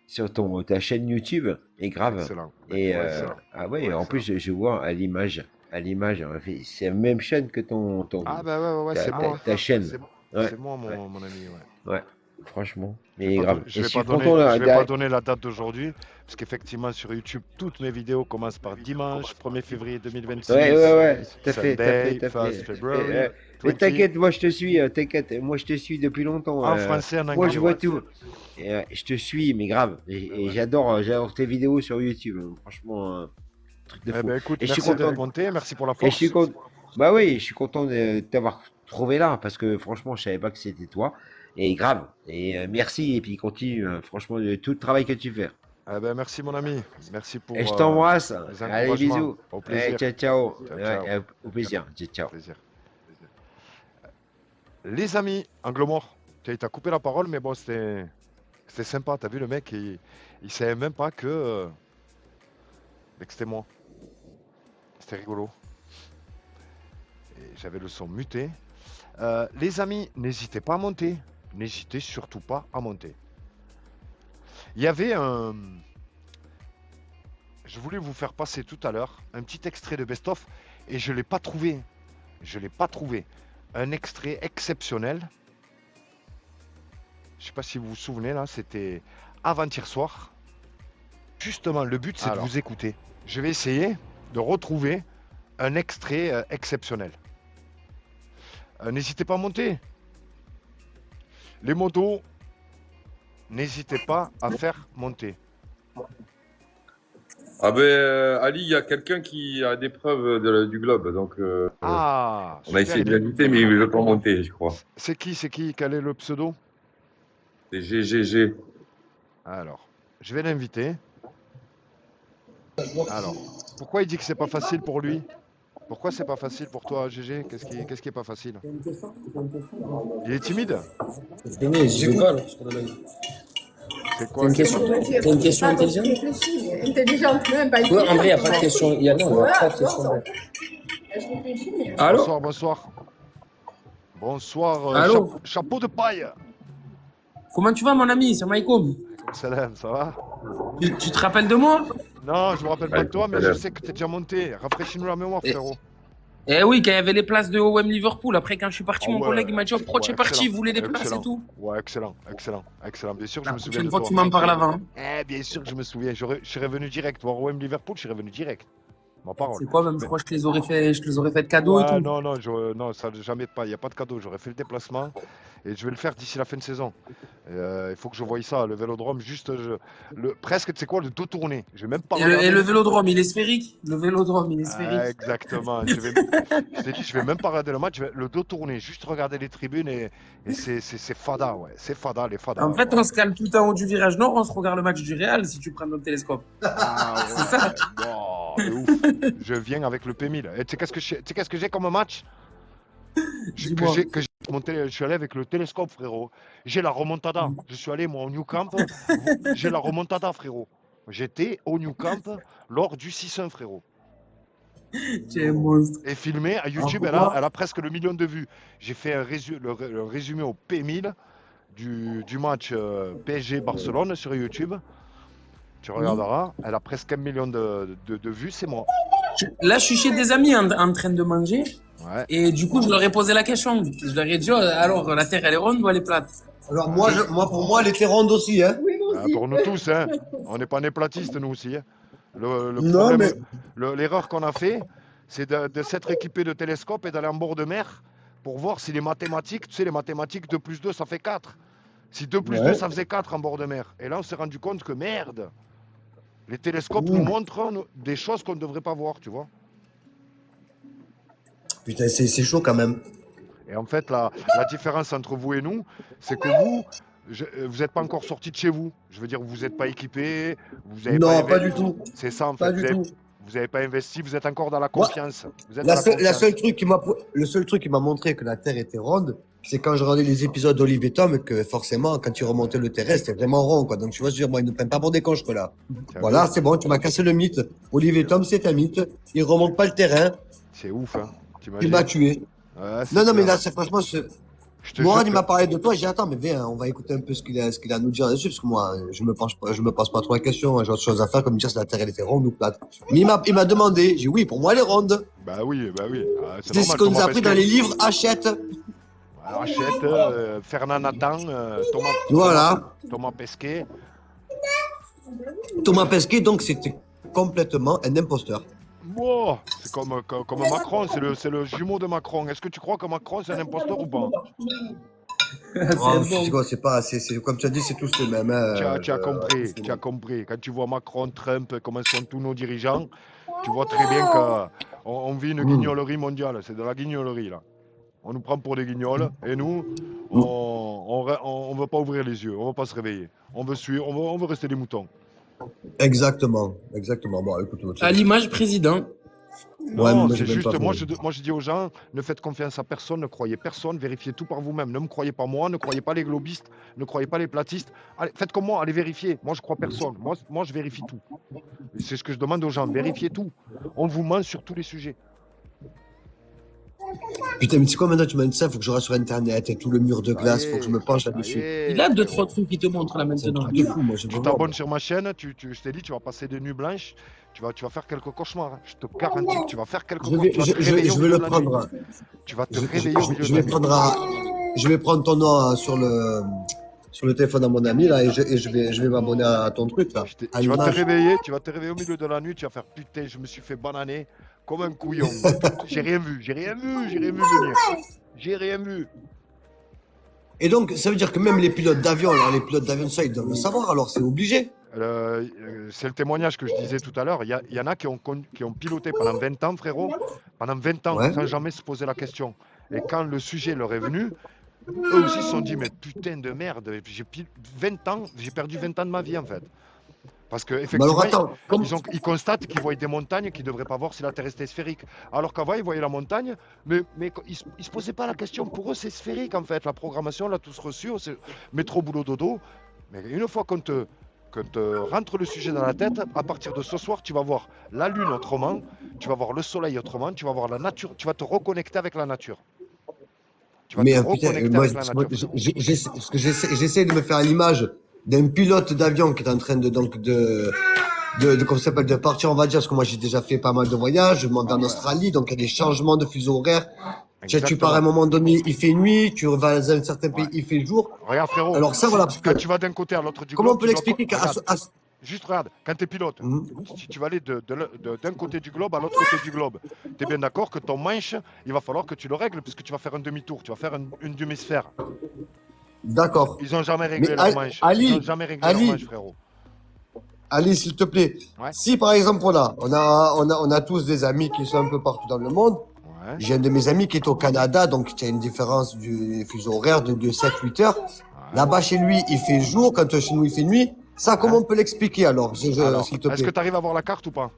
S3: sur ta chaîne YouTube, et grave.
S2: Excellent.
S3: Et
S2: Ouais, excellent.
S3: ah ouais, en plus, je vois à l'image, en fait, c'est la même chaîne que ton
S2: Ah bah ouais,
S3: ta,
S2: c'est
S3: ta-
S2: moi.
S3: ta chaîne.
S2: C'est
S3: Ouais.
S2: c'est moi, mon ami. Ouais.
S3: Ouais, franchement.
S2: Je vais
S3: Mais
S2: pas
S3: grave.
S2: don-
S3: Et
S2: Je vais
S3: je suis
S2: pas donner,
S3: content là.
S2: je vais pas donner la date d'aujourd'hui, parce qu'effectivement sur YouTube, toutes mes vidéos commencent par dimanche, 1er février 2026.
S3: Ouais, tout à fait,
S2: Sunday,
S3: tout à
S2: 1st
S3: fait.
S2: February,
S3: Mais
S2: 20.
S3: t'inquiète, moi je te suis, moi je te suis depuis longtemps.
S2: En français, en anglais.
S3: Moi je vois
S2: ouais.
S3: tout. Et, je te suis, mais grave. Et j'adore tes vidéos sur YouTube. Franchement, Truc de
S2: Eh
S3: fou.
S2: ben écoute,
S3: Et je suis
S2: merci
S3: content.
S2: d'être monté, merci pour la
S3: Et je suis
S2: force.
S3: content. Bah oui, je suis content de t'avoir trouvé là parce que franchement, je savais pas que c'était toi. Et grave. Et merci. Et puis continue, franchement, de tout le travail que tu fais.
S2: Eh ben merci mon ami, merci
S3: Et
S2: pour
S3: je t'embrasse.
S2: les
S3: Allez,
S2: encouragements.
S3: bisous.
S2: Au
S3: Ouais,
S2: plaisir.
S3: ciao, ciao.
S2: Ciao,
S3: Ouais,
S2: ciao.
S3: au plaisir. Ciao, ciao.
S2: Plaisir. Les amis, Anglomore, tu as coupé la parole, mais bon, c'était sympa. T'as vu le mec, il savait même pas que c'était moi. C'était rigolo. Et j'avais le son muté. Les amis, n'hésitez pas à monter. N'hésitez surtout pas à monter. Il y avait un... Je voulais vous faire passer tout à l'heure un petit extrait de best-of et je ne l'ai pas trouvé. Je ne l'ai pas trouvé. Un extrait exceptionnel. Je ne sais pas si vous vous souvenez, là, c'était avant-hier soir. Justement, le but, c'est de vous écouter. Je vais essayer de retrouver un extrait exceptionnel. N'hésitez pas à monter. Les motos, n'hésitez pas à faire monter.
S1: Ah ben, Ali, il y a quelqu'un qui a des preuves du globe, donc
S2: Ah,
S1: on a essayé de l'inviter, mais il ne veut pas monter, je crois.
S2: C'est qui? Quel est le pseudo?
S1: C'est GGG.
S2: Alors, je vais l'inviter. Alors, pourquoi il dit que c'est pas facile pour lui? Pourquoi c'est pas facile pour toi, GG? Qu'est-ce qui est pas facile? Il est timide? C'est quoi?
S4: T'as une question intelligente?
S5: Intelligente, même pas
S4: Ouais, André, il n'y a pas de question. Il y a pas de question.
S5: Allô?
S2: Bonsoir, bonsoir. Bonsoir,
S4: Allô?
S2: chapeau de paille.
S4: Comment tu vas, mon ami? C'est Maïkoum.
S2: Salam, ça va?
S4: Tu te rappelles de moi?
S2: Non, je me rappelle pas de toi, mais je
S1: Salam.
S2: sais que t'es déjà monté. Rafraîchis-nous la mémoire, frérot.
S4: Eh oui, quand il y avait les places de OM Liverpool. Après, quand je suis parti,
S2: Ah
S4: mon
S2: ouais.
S4: collègue il m'a dit oh, pourquoi tu es
S2: Ouais,
S4: parti?
S2: excellent.
S4: Vous voulez des places
S2: Excellent.
S4: et tout?
S2: Ouais, excellent. Bien sûr, je
S4: La
S2: me souviens
S4: prochaine
S2: de
S4: fois,
S2: toi.
S4: tu m'en parles avant.
S2: Eh, bien sûr que je me souviens. Je serais venu direct. Voir OM Liverpool, je serais venu direct. Ma parole.
S4: C'est quoi, même? Je crois que je te les aurais fait de cadeau et
S2: Ouais,
S4: tout.
S2: non, ça jamais pas. Il n'y a pas de cadeau. J'aurais fait le déplacement et je vais le faire d'ici la fin de saison. Il faut que je voie ça, le vélodrome, juste presque, tu sais quoi, le dos tourné. Je vais même pas
S4: Et le vélodrome, il est sphérique? Le vélodrome, il est sphérique.
S2: Exactement. Je t'ai dit, je vais même pas regarder le match, je vais le dos tourné, juste regarder les tribunes et c'est fada, ouais. C'est fada, les fadas.
S4: En fait, on se calme tout en haut du virage nord, on se regarde le match du Real si tu prends notre télescope.
S2: Ah, ouais.
S4: C'est ça.
S2: Wow, de ouf. Je viens avec le P1000. Et tu sais qu'est-ce que j'ai comme match?
S4: Dis-moi.
S2: Je suis allé avec le télescope, frérot. J'ai la remontada. Je suis allé, moi, au New Camp. J'ai la remontada, frérot. J'étais au New Camp lors du 6-1, frérot.
S4: Tu es un monstre.
S2: Et filmé à YouTube,
S4: pourquoi
S2: elle a presque le million de vues. J'ai fait le résumé au P1000 du match PSG-Barcelone sur YouTube. Tu regarderas, elle a presque 1 million de vues, c'est moi.
S4: Là, je suis chez des amis en train de manger.
S2: Ouais.
S4: Et du coup, je leur ai posé la question. Je leur ai dit, oh, alors, la Terre, elle est ronde ou elle est plate?
S6: Alors pour moi, elle était ronde aussi, hein.
S5: Oui, moi aussi.
S2: Pour nous tous, hein. On n'est pas nés platistes, nous aussi. Hein. Le
S6: Non,
S2: problème,
S6: mais-
S2: l'erreur qu'on a fait, c'est de s'être équipé de télescopes et d'aller en bord de mer pour voir si les mathématiques, tu sais, les mathématiques 2 plus 2, ça fait 4. Si 2 plus 2, ça faisait 4 en bord de mer. Et là, on s'est rendu compte que merde, les télescopes nous montrent des choses qu'on ne devrait pas voir, tu vois.
S6: Putain, c'est chaud quand même.
S2: Et en fait, la différence entre vous et nous, c'est que vous n'êtes pas encore sorti de chez vous. Je veux dire, vous n'êtes pas équipé, vous avez
S6: Non, pas
S2: investi.
S6: du tout.
S2: C'est ça, en
S6: Pas
S2: fait.
S6: du tout.
S2: Vous n'avez pas investi, vous êtes encore dans la
S6: Moi,
S2: confiance. Vous êtes
S6: Le
S2: dans la
S6: seul
S2: confiance.
S6: truc qui m'a montré que la Terre était ronde, c'est quand je regardais les épisodes d'Olivier Tom, que forcément, quand il remontait le terrain, c'était vraiment rond, quoi. Donc, tu vois, je veux dire, moi, ils ne prennent pas pour des cons, là.
S2: T'as
S6: Voilà,
S2: vu
S6: c'est bon, tu m'as cassé le mythe. Olivier Tom, c'est un mythe. Il remonte pas le terrain.
S2: C'est ouf, hein.
S6: Il
S2: T'imagines?
S6: m'a tué.
S2: Ouais, c'est
S6: Non, mais
S2: clair.
S6: là, c'est franchement,
S2: Je te
S6: Mourad,
S2: jure
S6: il
S2: que-
S6: m'a parlé de toi. J'ai dit, attends, mais viens, on va écouter un peu ce qu'il a à nous dire là-dessus, parce que moi, je me pose pas trop la question. J'ai autre chose à faire, comme dire si la Terre, elle était ronde ou plate. Mais il m'a demandé. J'ai dit, oui, pour moi, elle est ronde.
S2: Bah oui. Ah,
S6: C'est ce qu'on nous a appris dans les livres. Achète.
S2: Alors, achète, Fernand Nathan,
S6: Voilà.
S2: Thomas Pesquet.
S6: Thomas Pesquet, donc, c'était complètement un imposteur.
S2: Wow, c'est comme Macron, c'est le jumeau de Macron. Est-ce que tu crois que Macron, c'est un imposteur ou pas?
S6: Oh, tu sais quoi, c'est comme tu as dit, c'est tous les mêmes.
S2: Tu as compris. Quand tu vois Macron, Trump, comment sont tous nos dirigeants, tu vois très bien qu'on vit une guignolerie mondiale. C'est de la guignolerie, là. On nous prend pour des guignols et nous, on veut pas ouvrir les yeux, on veut pas se réveiller. On veut suivre, on veut rester des moutons.
S6: Exactement. Bon, écoute,
S4: À l'image président.
S6: Ouais,
S2: Non,
S6: moi,
S2: c'est
S6: j'ai même
S2: juste,
S6: pas
S2: moi
S6: fait.
S2: je dis aux gens, ne faites confiance à personne, ne croyez personne, vérifiez tout par vous-même. Ne me croyez pas moi, ne croyez pas les globistes, ne croyez pas les platistes. Allez, faites comme moi, allez vérifier. Moi, je crois personne. Moi, je vérifie tout. Et c'est ce que je demande aux gens, vérifiez tout. On vous ment sur tous les sujets.
S6: Putain, mais tu sais quoi, maintenant, tu m'as dit ça, faut que je reste sur Internet et tout le mur de glace,
S2: Ça y
S6: faut que je
S2: est,
S6: me penche
S2: ça y
S6: là-dessus.
S2: est,
S4: Il a deux,
S2: frérot.
S4: trois trucs qui te montrent là
S6: C'est un
S4: maintenant.
S6: truc de fou, moi, je
S2: Tu
S6: veux voir.
S2: t'abonnes sur ma chaîne, je t'ai dit, tu vas passer des nuits blanches, tu vas faire quelques cauchemars. Hein. Je te garantis que tu vas faire quelques
S6: Je
S2: cauchemars.
S6: vais,
S2: Tu vas te réveiller au
S6: je vais
S2: milieu
S6: le
S2: de la nuit.
S6: prendre.
S2: Tu vas te
S6: Je,
S2: réveiller au milieu
S6: je
S2: de la
S6: vais
S2: nuit.
S6: prendre je vais prendre ton nom sur le téléphone à mon ami, là, et je vais m'abonner à ton truc, là. À
S2: Tu vas te
S6: l'image.
S2: réveiller, au milieu de la nuit, tu vas faire putain, je me suis fait bananer comme un couillon. J'ai rien vu venir. J'ai rien vu.
S6: Et donc, ça veut dire que même les pilotes d'avion, alors les pilotes d'avion, ça, ils doivent le savoir, alors c'est obligé.
S2: C'est le témoignage que je disais tout à l'heure. Il y en a qui ont piloté pendant 20 ans, frérot, pendant 20 ans,
S6: Ouais.
S2: sans jamais se poser la question. Et quand le sujet leur est venu, eux aussi se sont dit, mais putain de merde, j'ai perdu 20 ans de ma vie, en fait. Parce
S6: Mais alors,
S2: qu'effectivement,
S6: attends,
S2: ils constatent qu'ils voient des montagnes qu'ils ne devraient pas voir si la Terre était sphérique. Alors qu'avant, ils voyaient la montagne, mais ils ne se posaient pas la question. Pour eux, c'est sphérique, en fait. La programmation, on l'a tous reçue, c'est métro, boulot, dodo. Mais une fois qu'on te rentre le sujet dans la tête, à partir de ce soir, tu vas voir la Lune autrement, tu vas voir le Soleil autrement, tu vas voir la nature, tu vas te reconnecter avec la nature. Tu vas
S6: mais
S2: te
S6: putain,
S2: reconnecter
S6: moi,
S2: avec la nature.
S6: parce que j'essaie de me faire l'image d'un pilote d'avion qui est en train de comment ça s'appelle, de partir, on va dire, parce que moi j'ai déjà fait pas mal de voyages, je monte en Australie, donc il y a des changements de fuseau horaire. Tu pars à un moment donné, il fait nuit, tu vas dans un certain pays, il fait jour.
S2: Regarde, frérot,
S6: Alors ça, voilà, parce que
S2: quand tu vas d'un côté à l'autre du
S6: comment on
S2: globe,
S6: peut l'expliquer
S2: regarde, juste regarde, quand tu es pilote, si tu vas aller d'un côté du globe à l'autre côté du globe, tu es bien d'accord que ton manche, il va falloir que tu le règles puisque tu vas faire un demi-tour, tu vas faire une demi-sphère.
S6: D'accord.
S2: Ils n'ont jamais réglé
S6: Mais
S2: leur manche.
S6: Ali,
S2: Ils n'ont jamais réglé leur manche, frérot.
S6: Ali, s'il te plaît,
S2: Ouais.
S6: si par exemple, voilà, on a tous des amis qui sont un peu partout dans le monde.
S2: Ouais.
S6: J'ai un de mes amis qui est au Canada, donc il y a une différence du fuseau horaire de 7-8 heures. Là-bas, chez lui, il fait jour, quand chez nous, il fait nuit. Ça, comment on peut l'expliquer alors,
S2: Alors,
S6: s'il te
S2: est-ce que
S6: plaît?
S2: tu arrives à voir la carte ou pas?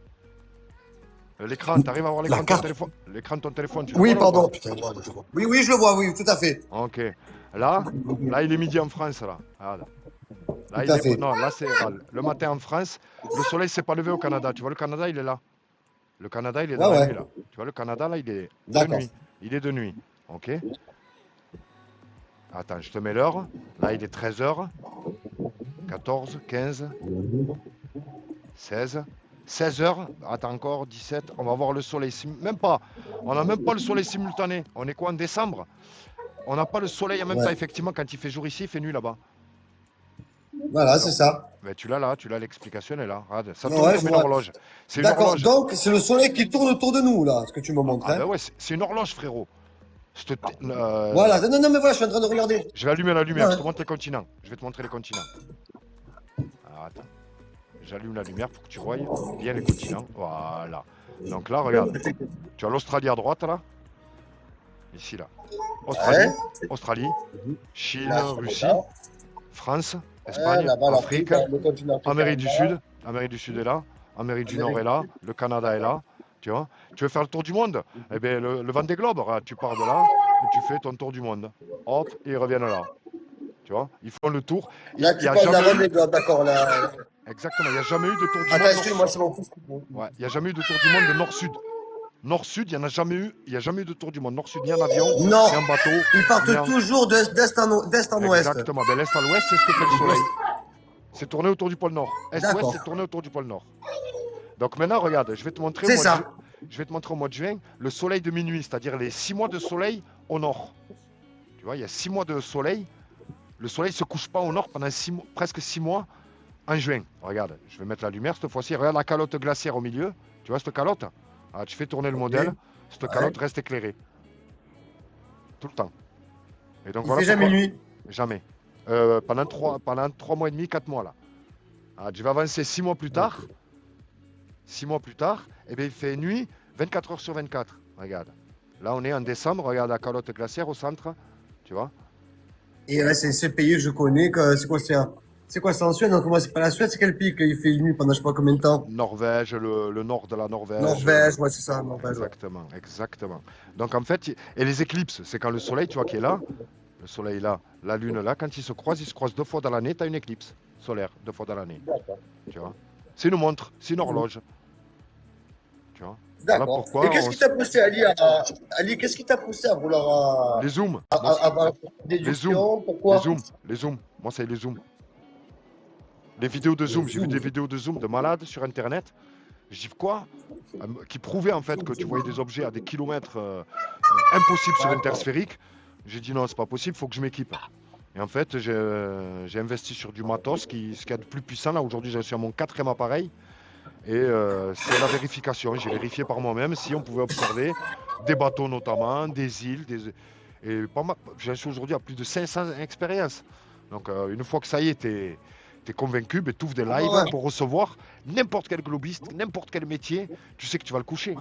S2: L'écran, tu arrives à voir l'écran
S6: La
S2: de ton
S6: carte.
S2: téléphone? L'écran de ton téléphone, tu le
S6: Oui,
S2: vois, là, ou
S6: pardon.
S2: pas?
S6: Putain, je vois. Oui, je le vois, oui, tout à fait.
S2: Ok. Là, il est midi en France, là. Regarde. Là,
S6: Tout à fait.
S2: Non, là, c'est le matin en France. Le soleil s'est pas levé au Canada. Tu vois, le Canada, il est là. Le Canada, il est dans la
S6: Ouais.
S2: nuit, là. Tu vois, le Canada, là, il est de
S6: D'accord.
S2: nuit. Il est de nuit. Ok. Attends, je te mets l'heure. Là, il est 13h. 14, 15, 16. 16h. Attends, encore 17. On va voir le soleil. Même pas. On n'a même pas le soleil simultané. On est quoi en décembre? On n'a pas le soleil en même
S6: Ouais.
S2: temps, effectivement. Quand il fait jour ici, il fait nuit là-bas.
S6: Voilà, c'est ça.
S2: Mais tu l'as là, l'explication est là. Regarde, ça
S6: Ouais,
S2: tourne
S6: je
S2: comme une
S6: vois.
S2: horloge. C'est une
S6: D'accord.
S2: horloge.
S6: Donc, c'est le soleil qui tourne autour de nous, là, ce que tu me montres.
S2: Ah
S6: hein.
S2: ben ouais, c'est une horloge, frérot.
S6: Voilà. Non, mais voilà, je suis en train de regarder.
S2: Je vais allumer la lumière,
S6: Ouais.
S2: je te montre les continents. Je vais te montrer les continents. Alors attends. J'allume la lumière pour que tu voies bien les continents. Voilà. Donc là, regarde. Tu as l'Australie à droite, là. Ici, là. Australie, Chine,
S6: Là,
S2: Russie,
S6: là.
S2: France, Espagne,
S6: là-bas,
S2: Afrique,
S6: le continent africain.
S2: Amérique du Sud. Amérique du Sud est là. Amérique du Nord est là. Le Canada est là. Tu vois? Tu veux faire le tour du monde? Eh bien, le Vendée Globe, regarde, tu pars de là et tu fais ton tour du monde. Hop, et ils reviennent là. Tu vois? Ils font le tour.
S6: Là, tu parles de la Vendée Globe, d'accord, là.
S2: Exactement, il n'y a jamais eu de tour du
S6: Attends,
S2: monde.
S6: excuse-moi, c'est mon fils.
S2: Ouais, il n'y a jamais eu de tour du monde de nord-sud. Nord-sud, il n'y en a jamais eu. Il n'y a jamais eu de tour du monde. Nord-sud, ni en avion,
S6: Non.
S2: ni en bateau.
S6: Ils partent
S2: ni en-
S6: toujours d'est en ouest.
S2: Exactement. Ben, l'est à l'ouest, c'est ce que fait le soleil. C'est tourné autour du pôle nord. Est-ouest,
S6: D'accord.
S2: c'est tourné autour du pôle nord. Donc maintenant, regarde, je vais te montrer.
S6: C'est ça.
S2: Je vais te montrer au mois de juin le soleil de minuit, c'est-à-dire les 6 mois de soleil au nord. Tu vois, il y a 6 mois de soleil. Le soleil ne se couche pas au nord pendant presque 6 mois en juin. Regarde, je vais mettre la lumière cette fois-ci. Regarde la calotte glaciaire au milieu. Tu vois cette calotte? Ah, tu fais tourner le modèle. Cette calotte reste éclairée. Tout le temps. Et donc
S6: Il
S2: voilà
S6: fait jamais
S2: pourquoi-
S6: nuit.
S2: Jamais. Pendant 3 mois et demi, 4 mois là. Ah, je vais avancer 6 mois plus tard. 6 mois plus tard, eh bien, il fait nuit 24 heures sur 24. Regarde. Là, on est en décembre. Regarde la calotte glaciaire au centre. Tu vois?
S6: Et c'est ce pays que je connais. C'est quoi, c'est en Suède? Non, comment c'est pas la Suède? C'est quel pays qu'il fait nuit pendant je sais pas combien de temps?
S2: Norvège, le nord de la Norvège.
S6: Norvège, ouais, c'est ça, Norvège. Ouais.
S2: Exactement, exactement. Donc en fait, et les éclipses, c'est quand le soleil, tu vois, qui est là, le soleil là, la lune là, quand ils se croisent 2 fois dans l'année, tu as une éclipse solaire, 2 fois dans l'année. Tu vois? C'est une montre, c'est une horloge. Tu vois? Voilà
S6: D'accord.
S2: pourquoi
S6: Et qu'est-ce qui t'a poussé, Ali, qu'est-ce qui t'a poussé à vouloir
S2: les zooms,
S6: avoir des
S2: les zooms,
S6: déductions? Pourquoi?
S2: les zooms, moi c'est les zooms. Les vidéos de zoom, j'ai vu des vidéos de zoom de malades sur internet. Je dis quoi? Qui prouvaient en fait que tu voyais des objets à des kilomètres impossibles sur intersphérique. J'ai dit non, c'est pas possible, il faut que je m'équipe. Et en fait, j'ai investi sur du matos, ce qu'il y a de plus puissant. Là, aujourd'hui, je suis à mon 4e appareil. Et c'est la vérification. J'ai vérifié par moi-même si on pouvait observer des bateaux notamment, des îles. Et pas mal. J'en suis aujourd'hui à plus de 500 expériences. Donc, une fois que ça y est, t'es convaincu, tu ouvres des lives pour recevoir n'importe quel globiste, n'importe quel métier. Tu sais que tu vas le coucher.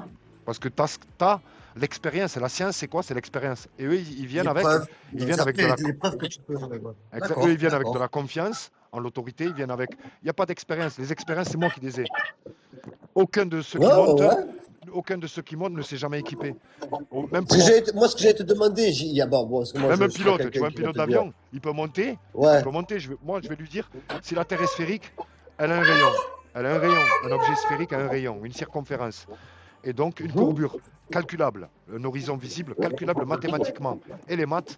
S2: Parce que t'as l'expérience. Et la science, c'est quoi? C'est l'expérience. Et eux, ils viennent avec de la...
S6: les preuves que tu peux.
S2: Eux, ils viennent avec de la confiance en l'autorité. Ils viennent avec... Il n'y a pas d'expérience. Les expériences, c'est moi qui les ai. Aucun de ceux qui montent ne s'est jamais équipé. Même
S6: Moi, ce que j'allais te demander,
S2: même un pilote, tu vois, un pilote d'avion, il peut monter.
S6: Ouais.
S2: Il peut monter. Moi, je vais lui dire, si la Terre est sphérique, elle a un rayon. Elle a un rayon. Un objet sphérique a un rayon, une circonférence. Et donc, une courbure calculable, un horizon visible, calculable mathématiquement. Et les maths,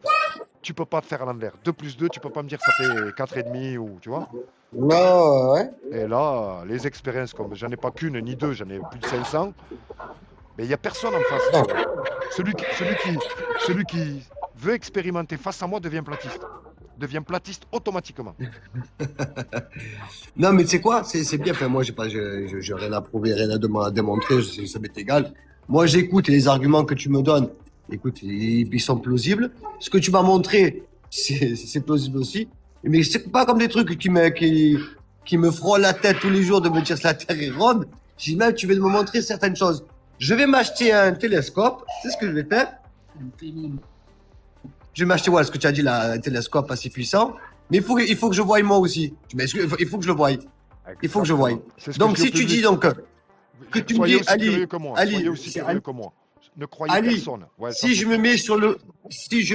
S2: tu peux pas te faire à l'envers. 2 plus 2, tu peux pas me dire ça fait 4,5 ou tu vois.
S6: Non, ouais.
S2: Et là, les expériences, comme j'en ai pas qu'une ni deux, j'en ai plus de 500. Mais il n'y a personne en face. Celui qui veut expérimenter face à moi devient platiste automatiquement.
S6: Non, mais tu sais quoi? C'est bien. Enfin, moi, j'ai rien à prouver, rien à démontrer. Ça m'est égal. Moi, j'écoute les arguments que tu me donnes. Écoute, ils sont plausibles. Ce que tu m'as montré, c'est plausible aussi. Mais c'est pas comme des trucs qui me frôlent la tête tous les jours de me dire que la Terre est ronde. Je dis même, tu veux me montrer certaines choses. Je vais m'acheter un télescope. C'est ce que je vais faire. Je vais m'acheter, ce que tu as dit, là, un télescope assez puissant. Mais il faut que je voie moi aussi. Il faut que je le voie. Il faut que je voie. Donc, si tu dis que tu me dis, Ali,
S2: soyez aussi curieux que moi. Ne croyez personne. Ouais,
S6: si je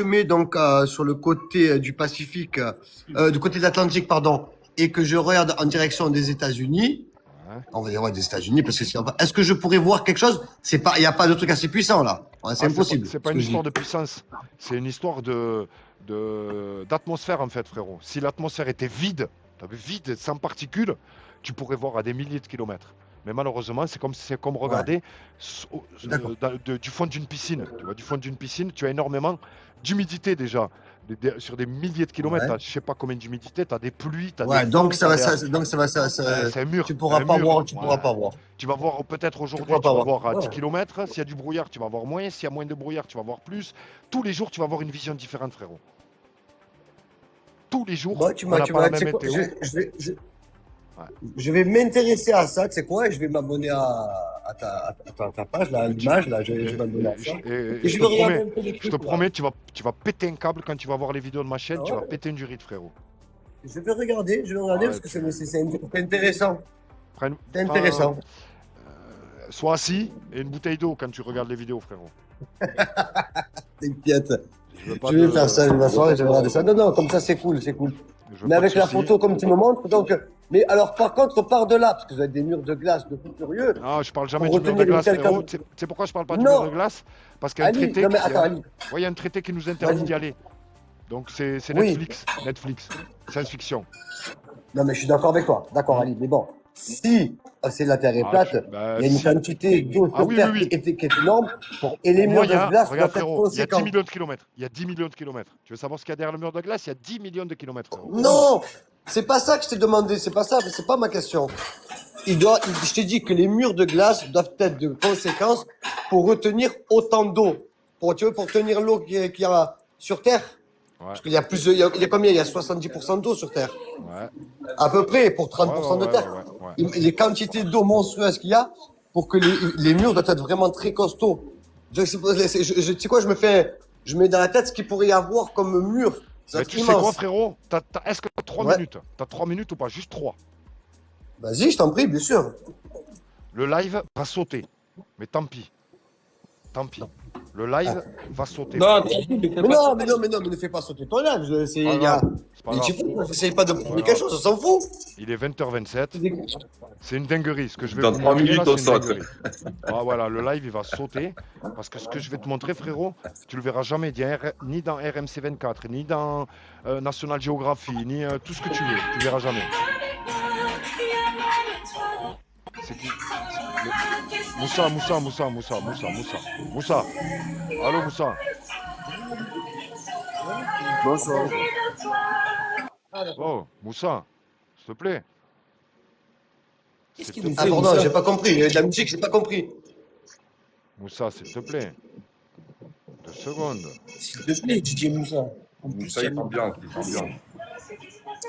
S6: mets donc sur le côté du Pacifique, du côté de l'Atlantique, pardon, et que je regarde en direction des États-Unis, on va dire des États-Unis, parce que est-ce que je pourrais voir quelque chose? Il n'y a pas de truc assez puissant là. C'est impossible.
S2: C'est pas une histoire de puissance. C'est une histoire d'atmosphère en fait, frérot. Si l'atmosphère était vide, sans particules, tu pourrais voir à des milliers de kilomètres. Mais malheureusement, c'est comme regarder du fond d'une piscine. Tu vois, du fond d'une piscine, tu as énormément d'humidité déjà. Sur des milliers de kilomètres, je sais pas combien d'humidité, tu as des pluies, tu as des
S6: donc ça va,
S2: c'est un mur.
S6: Tu pourras pas voir.
S2: Tu vas voir peut-être aujourd'hui, tu vas voir à 10 km. S'il y a du brouillard, tu vas voir moins. S'il y a moins de brouillard, tu vas voir plus. Tous les jours, tu vas avoir une vision différente, frérot. Tous les jours, on n'a pas la même météo.
S6: Je vais m'intéresser à ça, tu sais quoi, et je vais m'abonner à ta page, là, à l'image, là, je vais m'abonner à ça.
S2: Et je te promets, tu vas péter un câble quand tu vas voir les vidéos de ma chaîne, tu vas péter une durite, frérot.
S6: Je vais regarder parce que c'est intéressant. C'est intéressant.
S2: Sois assis et une bouteille d'eau quand tu regardes les vidéos, frérot.
S6: T'inquiète. Je vais faire ça une soirée, je vais regarder ça. Non, comme ça, c'est cool. Mais avec la photo comme tu me montres, donc. Mais alors, par contre, par-delà, parce que vous avez des murs de glace de fou furieux.
S2: Non, je parle jamais du mur de glace, frérot. C'est pourquoi je parle pas du mur de glace? Parce qu'il y a un traité. Il y a un traité qui nous interdit d'y aller. Donc, c'est Netflix. Science-fiction.
S6: Non, mais je suis d'accord avec toi. D'accord, Ali. Mais bon, si c'est la Terre est plate, il y a une quantité d'eau sur Terre qui est énorme. Et les murs de glace doivent être conséquents.
S2: Il y a 10 millions de kilomètres. Il y a 10 millions de kilomètres. Tu veux savoir ce qu'il y a derrière le mur de glace? Il y a 10 millions de kilomètres.
S6: Non! C'est pas ça que je t'ai demandé, c'est pas ma question. Je t'ai dit que les murs de glace doivent être de conséquence pour retenir autant d'eau. Pour tenir l'eau qu'il y a sur Terre. Parce qu'il y a plus, il y a combien? Il y a 70% d'eau sur Terre.
S2: Ouais.
S6: À peu près, pour 30% de
S2: Ouais,
S6: terre.
S2: ouais, ouais, ouais.
S6: Les quantités d'eau monstrueuses qu'il y a pour que les murs doivent être vraiment très costauds. Tu sais quoi, je mets dans la tête ce qu'il pourrait y avoir comme mur. Ça va
S2: Mais
S6: être
S2: tu sais
S6: immense.
S2: quoi, frérot? Est-ce que t'as 3
S6: Ouais.
S2: minutes? T'as 3 minutes ou pas? Juste 3.
S6: Vas-y, je t'en prie, bien sûr.
S2: Le live va sauter. Mais tant pis. Tant pis. Le live va sauter.
S4: Non, tranquille, ne fais
S6: Mais
S4: pas ça.
S6: non, mais ne fais pas sauter ton live.
S2: Pas grave, c'est pas
S6: Mais
S2: grave.
S6: tu sais, j'essaye pas de prouver
S2: grave.
S6: quelque chose, on s'en fout.
S2: Il est 20h27. C'est une dinguerie. Ce que je vais
S1: Dans
S2: vous
S1: 3
S2: montrer
S1: minutes,
S2: là,
S1: on
S2: c'est une
S1: saute.
S2: dinguerie. Ah voilà, le live il va sauter. Parce que ce que je vais te montrer, frérot, tu le verras jamais ni dans RMC 24, ni dans National Geography, ni tout ce que tu veux. Tu le verras jamais. C'est qui? Moussa. Allô Moussa.
S6: Bonsoir.
S2: Oh, Moussa, s'il te plaît.
S4: Qu'est-ce
S2: S'il
S4: qu'il
S2: te
S4: nous
S6: Ah,
S4: fait,
S6: pardon,
S4: Moussa?
S6: j'ai pas compris. Il y a de la musique, j'ai pas compris.
S2: Moussa, s'il te plaît. 2 secondes.
S4: S'il te plaît, DJ Moussa. En plus,
S1: Ça, il parle bien.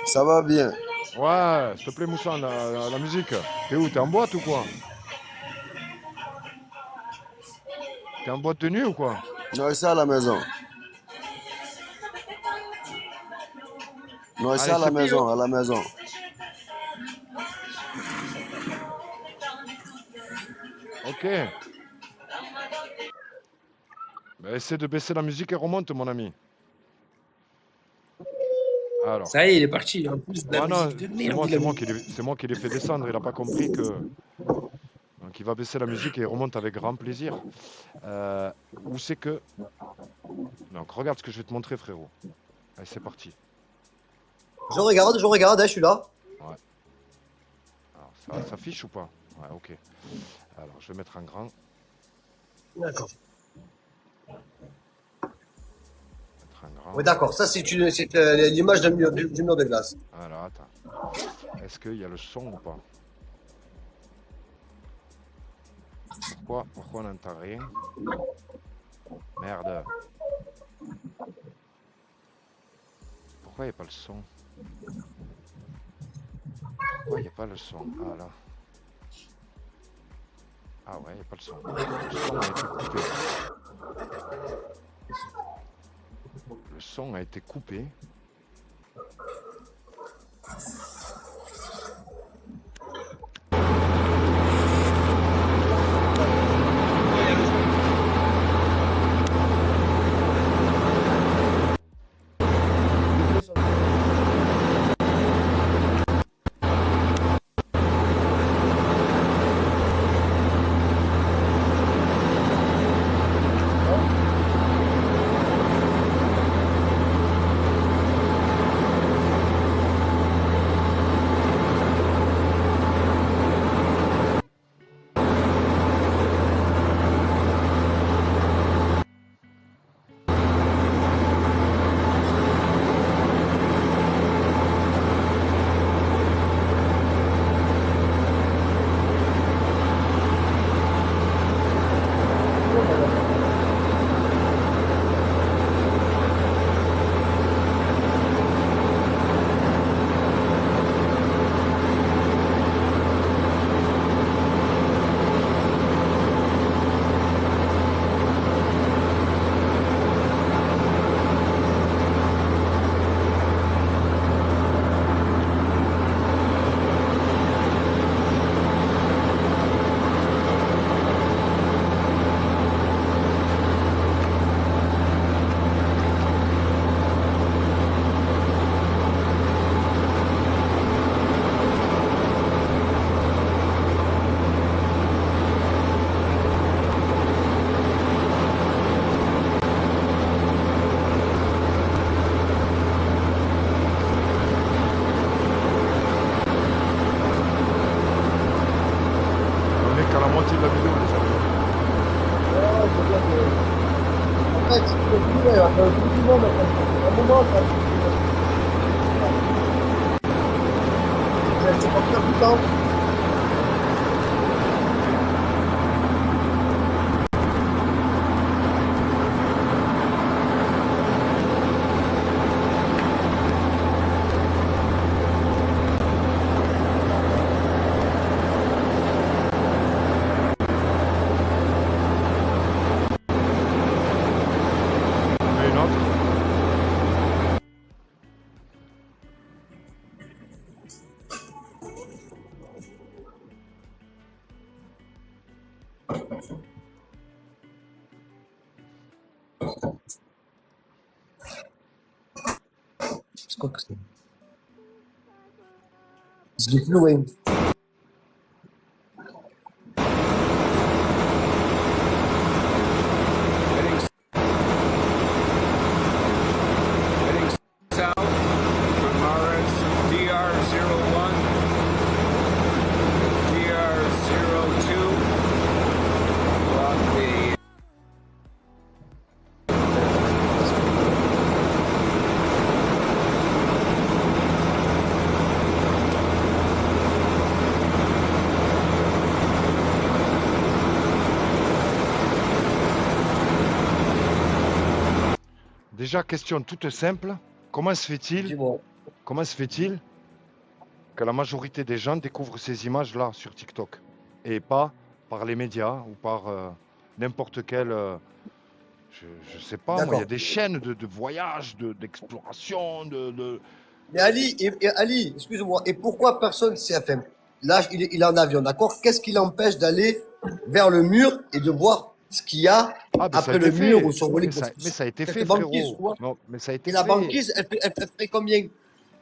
S6: Ça va bien.
S2: Ouais, s'il te plaît Moussa, la musique. T'es où? T'es en boîte ou quoi? T'es en boîte de nuit ou quoi?
S7: Non, c'est à la maison. Non, c'est
S2: Allez,
S7: à la
S2: c'est
S7: maison, à la maison.
S2: Ok. Ben, essaie de baisser la musique et remonte, mon ami. Alors.
S4: Ça y est, il est parti. En plus de la
S2: Ah non,
S4: musique de
S2: c'est
S4: merde,
S2: moi,
S4: il a mis.
S2: c'est moi qui l'ai fait descendre. Il n'a pas compris que. Donc il va baisser la musique et il remonte avec grand plaisir. Où c'est que. Donc regarde ce que je vais te montrer, frérot. Allez, c'est parti.
S6: Je regarde, je suis là.
S2: Alors, ça s'affiche ou pas? Ouais, ok. Alors, je vais mettre en grand.
S6: D'accord.
S2: Mettre en grand.
S6: Oui, d'accord. Ça, c'est l'image du mur de glace.
S2: Alors, attends. Est-ce qu'il y a le son ou pas? Pourquoi on n'entend rien? Merde. Pourquoi il n'y a pas le son? Pourquoi il n'y a pas le son? Ah là. Ah ouais, il n'y a pas le son. Le son a été coupé. Le son a été coupé. On est qu'à la moitié de la vidéo, les amis.
S6: En fait, tout le monde, à un moment, c'est pas faire du temps. C'est quoi que c'est? Je l'ai plus loin.
S8: South from RS DR01, DR02, along the
S2: Déjà, question toute simple. Comment se fait-il
S6: Dis-moi.
S2: Comment se fait-il que la majorité des gens découvrent ces images-là sur TikTok et pas par les médias ou par n'importe quel, je sais pas, moi, il y a
S6: D'accord.
S2: des chaînes de voyage, d'exploration,
S6: Mais Ali, Ali, excuse-moi, et pourquoi personne CFM? Là, il est en avion, d'accord? Qu'est-ce qui l'empêche d'aller vers le mur et de voir ce qu'il y a
S2: Ah, mais ça a
S6: après
S2: été
S6: le mur
S2: fait.
S6: ou survoler?
S2: Mais ça a été
S6: Quelques
S2: fait,
S6: banquises,
S2: frérot.
S6: tu vois.
S2: Non, mais ça a été
S6: Et la
S2: fait.
S6: banquise, elle ferait combien?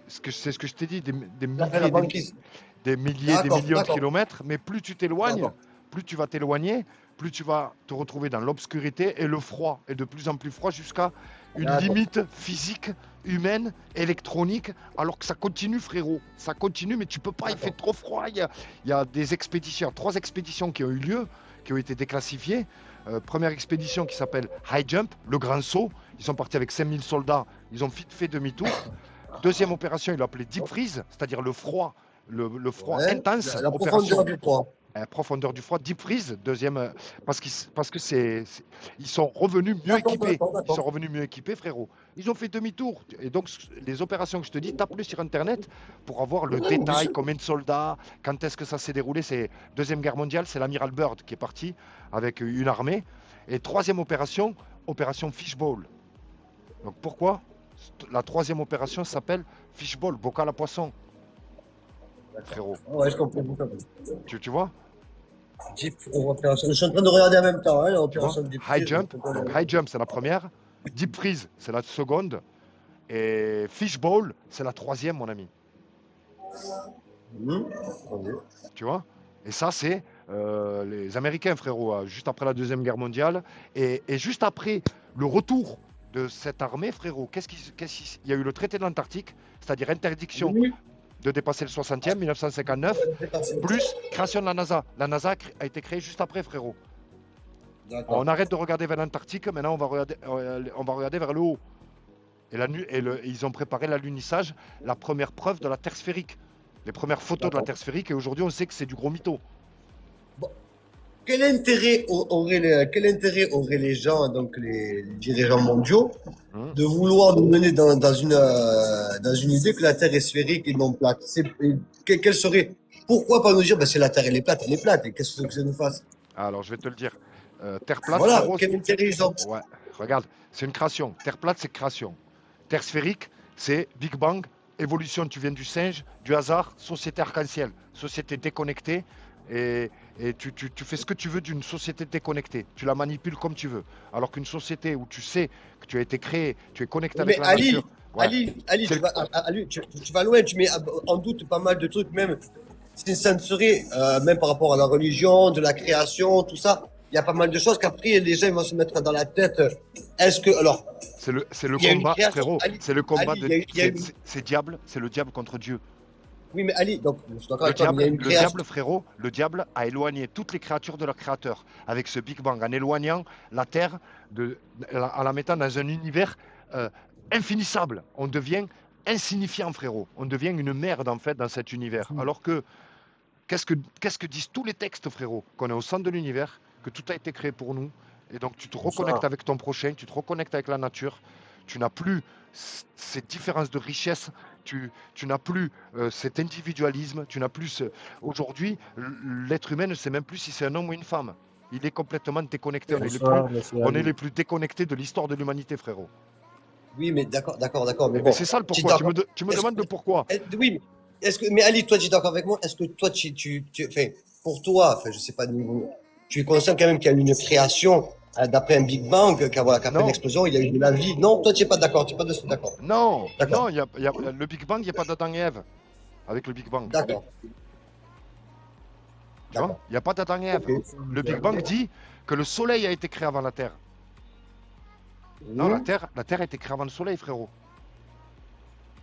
S2: C'est ce que je t'ai dit, des
S6: La
S2: milliers,
S6: banquise.
S2: des milliers, des
S6: D'accord,
S2: millions de
S6: d'accord.
S2: kilomètres, mais plus tu t'éloignes,
S6: D'accord.
S2: plus tu vas t'éloigner, plus tu vas te retrouver dans l'obscurité et le froid, et de plus en plus froid jusqu'à une
S6: D'accord.
S2: limite physique, humaine, électronique, alors que ça continue, frérot. Ça continue, mais tu peux pas, il fait trop froid. Il y a des expéditions, 3 expéditions qui ont eu lieu, qui ont été déclassifiées. Première expédition qui s'appelle High Jump, le grand saut. Ils sont partis avec 5000 soldats, ils ont vite fait demi-tour. Deuxième opération, il l'a appelé Deep Freeze, c'est-à-dire le froid, le froid
S6: Ouais,
S2: intense.
S6: la profondeur du froid.
S2: Profondeur du froid, Deep Freeze, deuxième, parce que ils sont revenus mieux
S6: D'accord,
S2: équipés.
S6: d'accord,
S2: Ils
S6: d'accord.
S2: sont revenus mieux équipés, frérot. Ils ont fait demi-tour. Et donc, les opérations que je te dis, tape-le sur Internet pour avoir le détail, combien de soldats, quand est-ce que ça s'est déroulé. C'est Deuxième Guerre mondiale, c'est l'amiral Byrd qui est parti avec une armée. Et troisième opération, opération Fishbowl. Donc pourquoi la troisième opération s'appelle Fishbowl, bocal à poisson, frérot.
S6: Ouais, je comprends.
S2: Tu vois?
S6: Deep opération. Je suis en train de regarder en même temps, hein,
S2: Tu vois?
S6: l'opération Deep
S2: High
S6: Freeze.
S2: Jump. Donc High Jump, c'est la première. Deep Freeze, c'est la seconde. Et Fishbowl, c'est la troisième, mon ami. Tu vois? Et ça, c'est les Américains, frérot, juste après la Deuxième Guerre mondiale. Et juste après le retour de cette armée, frérot, il y a eu le traité de l'Antarctique, c'est-à-dire interdiction
S6: Oui.
S2: de dépasser le 60e, 1959, plus création de la NASA. La NASA a été créée juste après, frérot.
S6: D'accord.
S2: On arrête de regarder vers l'Antarctique, maintenant on va regarder vers le haut. Et ils ont préparé l'alunissage, la première preuve de la Terre sphérique. Les premières photos de la Terre sphérique, et aujourd'hui on sait que c'est du gros mytho.
S6: Quel intérêt auraient les gens, donc les dirigeants mondiaux, de vouloir nous mener dans une idée que la Terre est sphérique et non plate? Quel serait, pourquoi pas nous dire, ben, c'est la Terre, elle est plate, et qu'est-ce que ça nous fasse?
S2: Alors je vais te le dire. Terre plate,
S6: Voilà,
S2: frérot,
S6: quel intérêt ils ont?
S2: ouais, regarde, c'est une création. Terre plate, c'est création. Terre sphérique, c'est Big Bang, évolution, tu viens du singe, du hasard, société arc-en-ciel, société déconnectée, et tu fais ce que tu veux d'une société déconnectée. Tu la manipules comme tu veux. Alors qu'une société où tu sais que tu as été créé, tu es connecté avec
S6: Mais
S2: la nature. Ouais.
S6: Ali, tu vas loin, tu mets en doute pas mal de trucs, même si ça ne serait, même par rapport à la religion, de la création, tout ça, il y a pas mal de choses qu'après les gens ils vont se mettre dans la tête. Est-ce que, alors,
S2: C'est le
S6: il y a une
S2: combat,
S6: création,
S2: frérot.
S6: Ali,
S2: C'est le combat
S6: Ali,
S2: de.
S6: il y a une-
S2: C'est le diable contre Dieu.
S6: oui, mais Ali, donc, je suis d'accord
S2: Le
S6: avec toi, mais il y a une
S2: le
S6: création.
S2: diable, frérot, le diable a éloigné toutes les créatures de leur créateur avec ce Big Bang, en éloignant la Terre, en la mettant dans un univers infinissable. On devient insignifiant, frérot. On devient une merde, en fait, dans cet univers. Alors que, qu'est-ce que disent tous les textes, frérot? Qu'on est au centre de l'univers, que tout a été créé pour nous. Et donc, tu te reconnectes avec ton prochain, tu te reconnectes avec la nature. Tu n'as plus ces différences de richesse, tu n'as plus cet individualisme, tu n'as plus... Aujourd'hui, l'être humain ne sait même plus si c'est un homme ou une femme. Il est complètement déconnecté. On est les plus déconnectés de l'histoire de l'humanité, frérot.
S6: Oui, mais d'accord. Mais
S2: Mais
S6: bon,
S2: c'est ça le
S6: tu es
S2: pourquoi.
S6: d'accord.
S2: Tu me demandes le pourquoi.
S6: Oui, mais mais Ali, toi, tu es d'accord avec moi? Est-ce que toi, enfin, pour toi, enfin, je sais pas, tu es conscient quand même qu'il y a une création D'après un Big Bang, qu'après
S2: Non.
S6: une explosion, il y a eu de la vie. Non, toi, tu n'es pas d'accord, tu n'es pas d'accord.
S2: Non,
S6: D'accord.
S2: non, le Big Bang, il n'y a pas d'Adam et Ève. Avec le Big Bang.
S6: D'accord.
S2: Tu vois, il n'y a pas d'Adam et Ève.
S6: Ok.
S2: Le Big Bang dit que le soleil a été créé avant la Terre. Non, la Terre a été créée avant le soleil, frérot.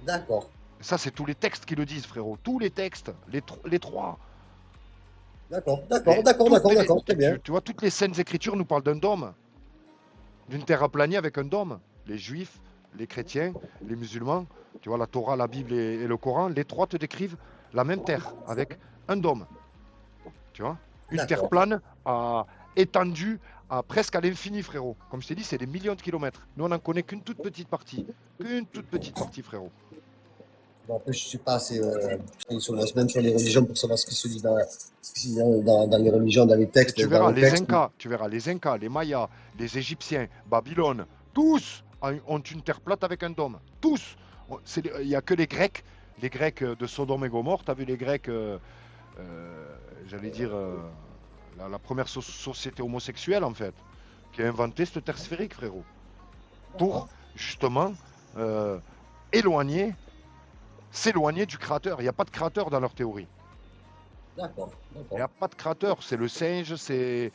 S6: D'accord.
S2: Ça, c'est tous les textes qui le disent, frérot. Tous les textes, les trois.
S6: D'accord,
S2: Et
S6: d'accord, très bien.
S2: Tu vois, toutes les scènes écritures nous parlent d'un dôme. D'une terre aplanie avec un dôme. Les juifs, les chrétiens, les musulmans, tu vois, la Torah, la Bible et le Coran, les trois te décrivent la même terre avec un dôme. Tu vois, une terre
S6: D'accord.
S2: plane étendue presque à l'infini, frérot. Comme je t'ai dit, c'est des millions de kilomètres. Nous, on n'en connaît qu'une toute petite partie. Qu'une toute petite partie, frérot.
S6: Bon, après, je ne suis pas assez même sur les religions pour savoir ce qui se dit dans les religions, dans les textes.
S2: Tu
S6: dans
S2: verras,
S6: les
S2: les
S6: textes.
S2: Incas, les Mayas, les Égyptiens, Babylone, tous ont une terre plate avec un dôme. Tous. Il n'y a que les Grecs de Sodome et Gomorrhe. Tu as vu les Grecs, j'allais dire, la première société homosexuelle, en fait, qui a inventé cette terre sphérique, frérot. Pour, justement, s'éloigner du créateur. Il n'y a pas de créateur dans leur théorie.
S6: D'accord,
S2: Il n'y a pas de créateur. C'est le singe, c'est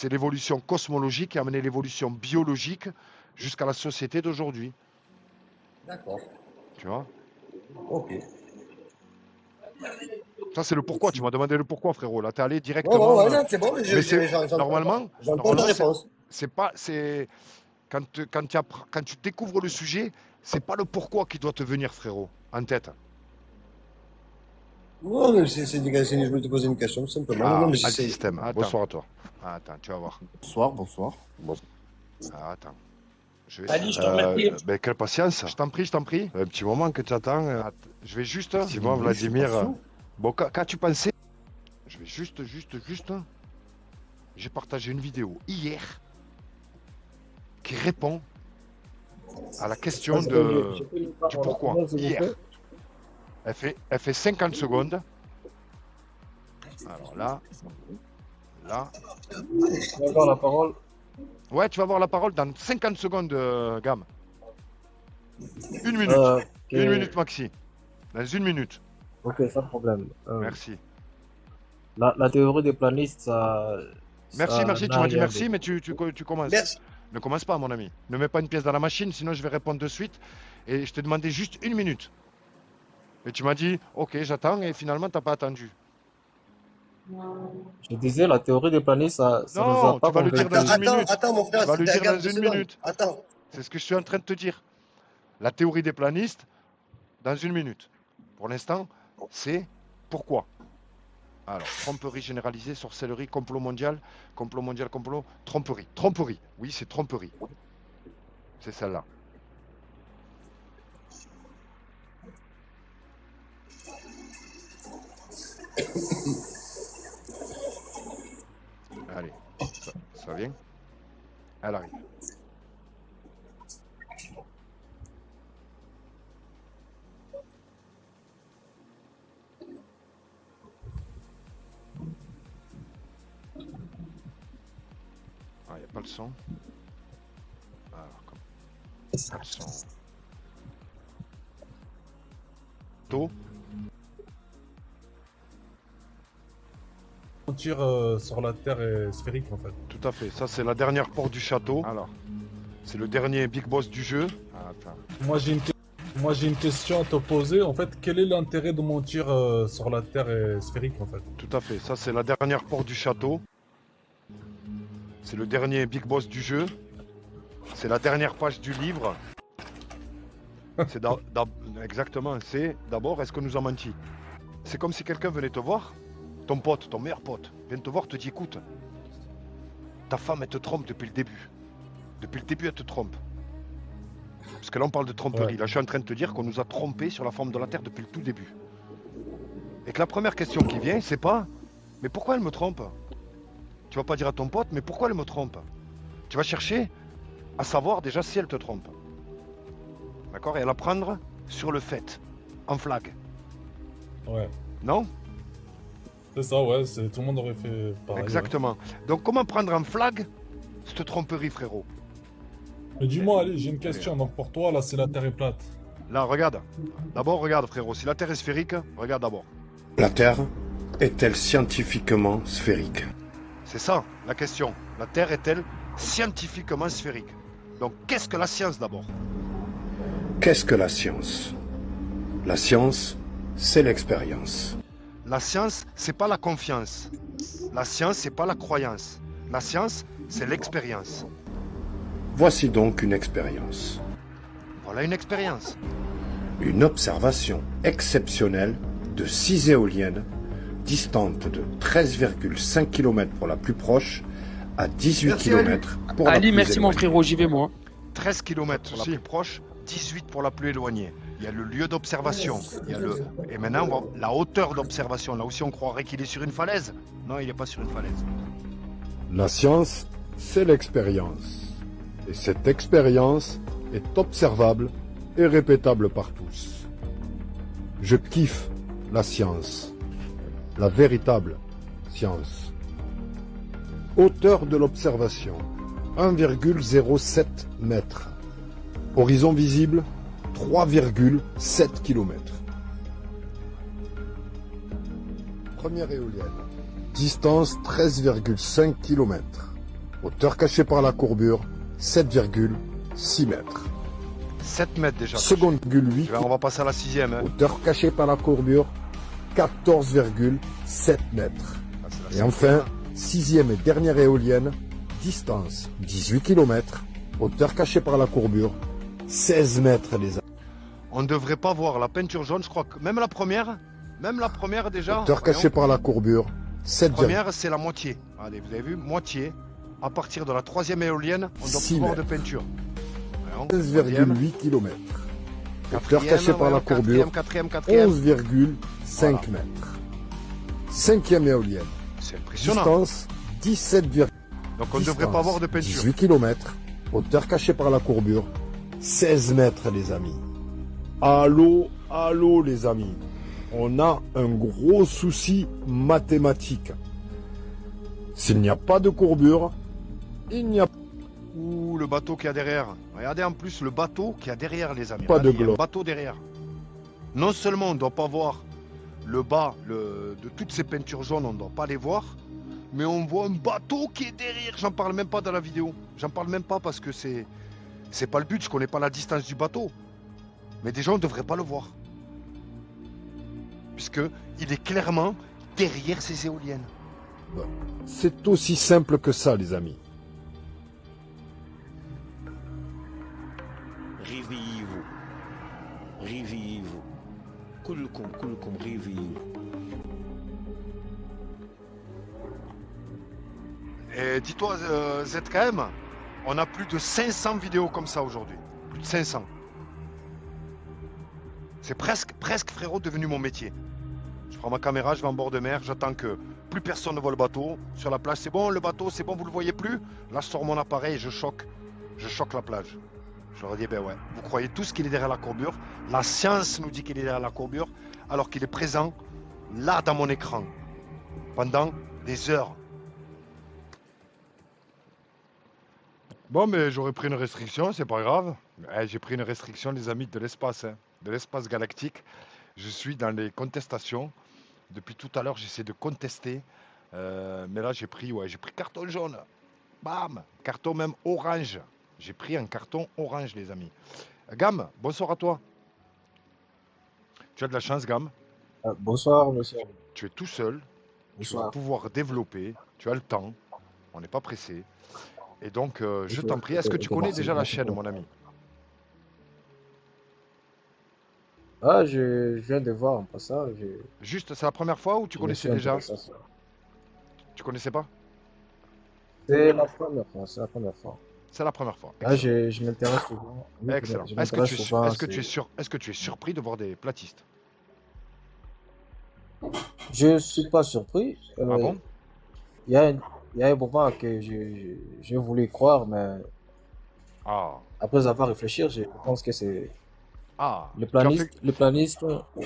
S2: l'évolution cosmologique qui a amené l'évolution biologique jusqu'à la société d'aujourd'hui.
S6: d'accord.
S2: Tu vois?
S6: Ok.
S2: Ça, c'est le pourquoi. Tu m'as demandé le pourquoi, frérot. Là, tu es allé directement.
S6: Ouais, non, c'est bon, mais
S2: Mais normalement,
S6: j'entends ta réponse.
S2: c'est pas. Quand tu découvres le sujet, c'est pas le pourquoi qui doit te venir, frérot, en tête.
S6: Non, mais je voulais te poser une question, tout simplement.
S2: Ah,
S6: Non, mais j'essaie.
S2: système. Bonsoir à toi. Attends, tu vas voir.
S7: Bonsoir.
S2: Ah, attends. Je vais
S4: Ali, je te remercie.
S2: ben, quelle patience. Je t'en prie. Un petit moment que tu attends. Je vais juste. Dis-moi, Vladimir. Bon, qu'as-tu pensé? Je vais juste. J'ai partagé une vidéo hier qui répond à la question du pourquoi. Hier. Elle fait 50 secondes. Alors là.
S9: Tu vas avoir la parole.
S2: Ouais, tu vas avoir la parole dans 50 secondes, Gam. Une minute.
S9: Ok.
S2: Une minute maxi. Dans une minute.
S9: Ok, sans problème.
S2: Merci.
S9: La théorie des planistes, ça.
S2: Merci. Tu
S9: n'a
S2: m'as dit
S9: rien
S2: merci,
S9: de-
S2: mais tu commences.
S6: Merci.
S2: Ne commence pas, mon ami. Ne mets pas une pièce dans la machine, sinon je vais répondre de suite. Et je t'ai demandé juste une minute. Et tu m'as dit, ok, j'attends, et finalement, t'as pas attendu.
S9: Je disais, la théorie des planistes, ça
S2: Non,
S9: nous a pas
S2: tu vas le dire
S9: convaincus.
S2: dans une minute.
S6: Attends, mon frère,
S2: Tu vas le dire
S6: regarde
S2: dans
S6: 2
S2: une
S6: secondes.
S2: minute.
S6: Attends.
S2: C'est ce que je suis en train de te dire. La théorie des planistes, dans une minute. Pour l'instant, c'est pourquoi. Alors, tromperie généralisée, sorcellerie, complot mondial, complot, tromperie. Tromperie, oui, c'est tromperie. C'est celle-là. Allez, ça vient. Elle arrive. Ah, il n'y a pas le son. Alors, comme... Pas le son. Tôt.
S10: Mentir sur la Terre est sphérique en fait.
S2: Tout à fait. Ça, c'est la dernière porte du château. Alors, c'est le dernier big boss du jeu. Ah, attends.
S10: Moi j'ai une question à te poser. En fait, quel est l'intérêt de mentir sur la Terre est sphérique en fait?
S2: Tout à fait. Ça, c'est la dernière porte du château. C'est le dernier big boss du jeu. C'est la dernière page du livre. Exactement. C'est d'abord, est-ce que nous a menti? C'est comme si quelqu'un venait te voir, ton pote, ton meilleur pote, vient te voir, te dit écoute, ta femme elle te trompe depuis le début. Depuis le début elle te trompe. Parce que là on parle de tromperie.
S10: Ouais.
S2: Là je suis en train de te dire qu'on nous a trompés sur la forme de la Terre depuis le tout début. Et que la première question qui vient, c'est pas mais pourquoi elle me trompe? Tu vas pas dire à ton pote mais pourquoi elle me trompe? Tu vas chercher à savoir déjà si elle te trompe. D'accord? Et à la prendre sur le fait, en flag.
S10: Ouais.
S2: Non?
S10: C'est ça, ouais. Tout le monde aurait fait pareil.
S2: Exactement. Donc comment prendre en flag cette tromperie, frérot.
S10: Mais dis-moi, allez, j'ai une question. Donc pour toi, là, c'est la Terre est plate.
S2: Là, regarde. D'abord, regarde, frérot. Si la Terre est sphérique, regarde d'abord.
S11: La Terre est-elle scientifiquement sphérique?
S2: C'est ça, la question. La Terre est-elle scientifiquement sphérique? Donc, qu'est-ce que la science, d'abord?
S11: Qu'est-ce que la science? La science, c'est l'expérience.
S2: La science, c'est pas la confiance. La science, c'est pas la croyance. La science, c'est l'expérience.
S11: Voici donc une expérience.
S2: Voilà une expérience.
S11: Une observation exceptionnelle de 6 éoliennes distantes de 13,5 km pour la plus proche à 18
S6: Merci,
S11: km pour la
S4: Ali,
S11: plus
S4: merci mon
S11: éloignée.
S4: frérot, j'y vais moi.
S2: 13 km pour la plus proche, 18 pour la plus éloignée. Il y a le lieu d'observation. Il y a le... Et maintenant, on voit la hauteur d'observation. Là aussi, on croirait qu'il est sur une falaise. Non, il n'est pas sur une falaise.
S12: La science, c'est l'expérience. Et cette expérience est observable et répétable par tous. Je kiffe la science. La véritable science. Hauteur de l'observation, 1,07 mètres. Horizon visible, 3,7 km. Première éolienne. Distance 13,5 km. Hauteur cachée par la courbure, 7,6 mètres.
S2: 7 mètres déjà.
S12: Seconde 8
S2: On va passer à la 6e. Hein.
S12: hauteur cachée par la courbure, 14,7 mètres.
S2: Ah, c'est la
S12: Et enfin, sixième et dernière éolienne, distance 18 km, hauteur cachée par la courbure, 16 mètres les amis.
S2: On ne devrait pas voir la peinture jaune, je crois que même la première déjà.
S12: Hauteur cachée par la courbure, 7
S2: La première, c'est la moitié. Allez, vous avez vu, moitié. À partir de la 3e éolienne, on doit
S12: 6
S2: plus voir de
S12: mètres.
S2: peinture. Voyons,
S12: 16,8 km. Hauteur
S2: quatrième,
S12: cachée par la
S2: voyons,
S12: courbure,
S2: quatrième.
S12: 11,5
S2: Voilà.
S12: mètres. Cinquième éolienne,
S2: C'est impressionnant.
S12: distance 17,
S2: Donc on ne devrait pas voir de peinture.
S12: 18 km, hauteur cachée par la courbure, 16 mètres les amis. Allô, allô les amis. On a un gros souci mathématique. S'il n'y a pas de courbure, il n'y a
S2: Ouh, le bateau qu'il y a derrière. Regardez en plus le bateau qu'il y a derrière, les amis.
S12: Pas de
S2: Regardez, il y a
S12: globe.
S2: un bateau derrière. Non seulement on ne doit pas voir le bas de toutes ces peintures jaunes, on ne doit pas les voir, mais on voit un bateau qui est derrière. J'en parle même pas dans la vidéo. J'en parle même pas parce que c'est pas le but. Je connais pas la distance du bateau. Mais déjà, on ne devrait pas le voir. Puisque il est clairement derrière ces éoliennes.
S12: C'est aussi simple que ça, les amis.
S13: Réveillez-vous. Réveillez-vous. Kulkum, réveillez-vous.
S2: Et dis-toi, ZKM, on a plus de 500 vidéos comme ça aujourd'hui. Plus de 500. C'est presque, frérot, devenu mon métier. Je prends ma caméra, je vais en bord de mer, j'attends que plus personne ne voit le bateau. Sur la plage, c'est bon, le bateau, c'est bon, vous le voyez plus. Là, je sors mon appareil et je choque la plage. Je leur dis, ben ouais, vous croyez tous qu'il est derrière la courbure. La science nous dit qu'il est derrière la courbure, alors qu'il est présent là dans mon écran, pendant des heures. Bon, mais j'aurais pris une restriction, c'est pas grave. J'ai pris une restriction, les amis, de l'espace, hein, de l'espace galactique. Je suis dans les contestations. Depuis tout à l'heure, j'essaie de contester. Mais là, j'ai pris carton jaune. Bam! Carton même orange. J'ai pris un carton orange, les amis. Gam, bonsoir à toi. Tu as de la chance, Gam.
S9: Bonsoir, monsieur.
S2: Tu es tout seul. Tu vas
S9: Bonsoir.
S2: pouvoir développer. Tu as le temps. On n'est pas pressé. Et donc, je
S9: Ok,
S2: t'en prie. Est-ce que tu
S9: ok,
S2: connais
S9: merci,
S2: déjà la
S9: merci
S2: chaîne,
S9: beaucoup.
S2: mon ami?
S9: Ah, je viens de voir en passant.
S2: Juste, c'est la première fois ou tu
S9: je me
S2: connaissais
S9: suis
S2: déjà?
S9: intéressé à ça.
S2: Tu connaissais pas?
S9: C'est la première fois, c'est la première fois.
S2: C'est la première fois.
S9: Là,
S2: Excellent.
S9: je m'intéresse souvent. Oui,
S2: Excellent.
S9: je
S2: Est-ce que,
S9: m'intéresse souvent.
S2: est-ce que tu es surpris de voir des platistes?
S9: Je suis pas surpris.
S2: Ah bon?
S9: Il y a un moment que je voulais croire, mais
S2: Ah.
S9: après avoir réfléchi, je pense que c'est
S2: Ah.
S9: le
S2: Tu as
S9: planiste.
S2: fait-
S9: Le planiste.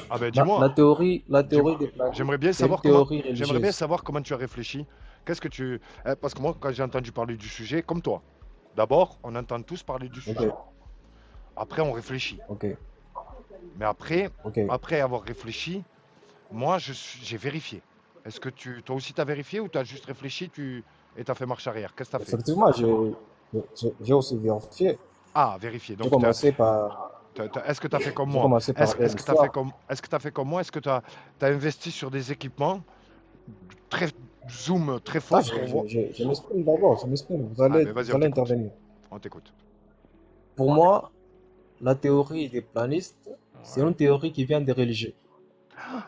S2: Ah ben
S9: la
S2: dis-moi.
S9: théorie des planistes.
S2: J'aimerais bien
S9: c'est une
S2: savoir comment.
S9: théorie
S2: J'aimerais bien
S9: religieuse.
S2: savoir comment tu as réfléchi. Qu'est-ce que tu... Parce que moi, quand j'ai entendu parler du sujet, comme toi, d'abord, on entend tous parler du sujet. Après, on réfléchit. Mais après, après avoir réfléchi, moi, j'ai vérifié. Est-ce que toi aussi, tu as vérifié ou tu as juste réfléchi et tu as fait marche arrière? Qu'est-ce que tu as fait?
S9: Effectivement, j'ai aussi vérifié.
S2: Ah, vérifié. Donc,
S9: J'ai commencé par...
S2: est-ce que tu as fait comme
S9: J'ai
S2: moi?
S9: commencé par
S2: Est-ce que tu as
S9: l'histoire.
S2: fait comme, est-ce que tu as fait comme moi? Est-ce que tu as investi sur des équipements très zoom, très fort pour voir?
S9: Je m'exprime d'abord, je m'exprime. Vous allez,
S2: mais vas-y,
S9: vous
S2: on
S9: allez
S2: t'écoute.
S9: intervenir.
S2: On t'écoute.
S9: Pour moi, la théorie des planistes, c'est une théorie qui vient des religieux.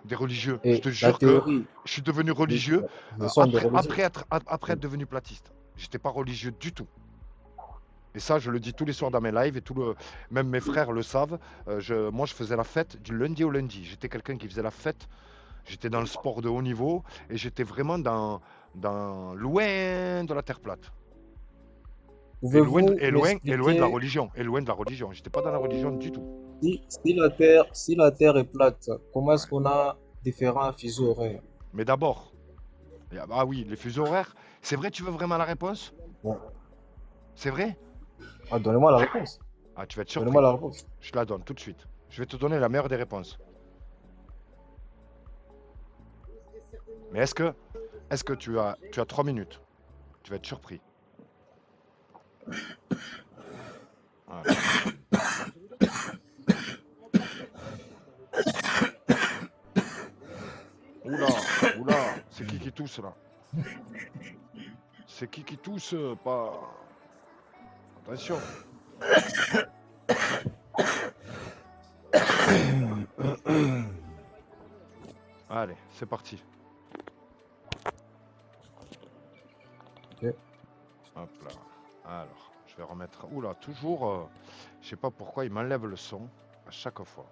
S2: Des religieux.
S9: Et
S2: Je te
S9: la
S2: jure que
S9: théorie
S2: je suis devenu religieux après être devenu platiste. J'étais pas religieux du tout. Et ça, je le dis tous les soirs dans mes lives et même mes frères le savent. Moi, je faisais la fête du lundi au lundi. J'étais quelqu'un qui faisait la fête. J'étais dans le sport de haut niveau et j'étais vraiment dans loin de la terre plate. Et loin de la religion. Et loin de la religion. J'étais pas dans la religion du tout.
S9: Si la Terre est plate, comment est-ce qu'on a différents fuseaux horaires?
S2: Mais d'abord, ah oui, les fuseaux horaires. C'est vrai, tu veux vraiment la réponse? C'est vrai?
S9: Ah, donnez-moi la réponse.
S2: Ah, tu vas être surpris.
S9: Donnez-moi la réponse.
S2: Je te la donne tout de suite. Je vais te donner la meilleure des réponses. Mais est-ce que tu as 3 minutes? Tu vas être surpris. Voilà. Oula, c'est qui tousse là? C'est qui tousse? Pas... Attention. Allez, c'est parti. Hop là. Alors, je vais remettre... Oula, toujours... je sais pas pourquoi il m'enlève le son à chaque fois.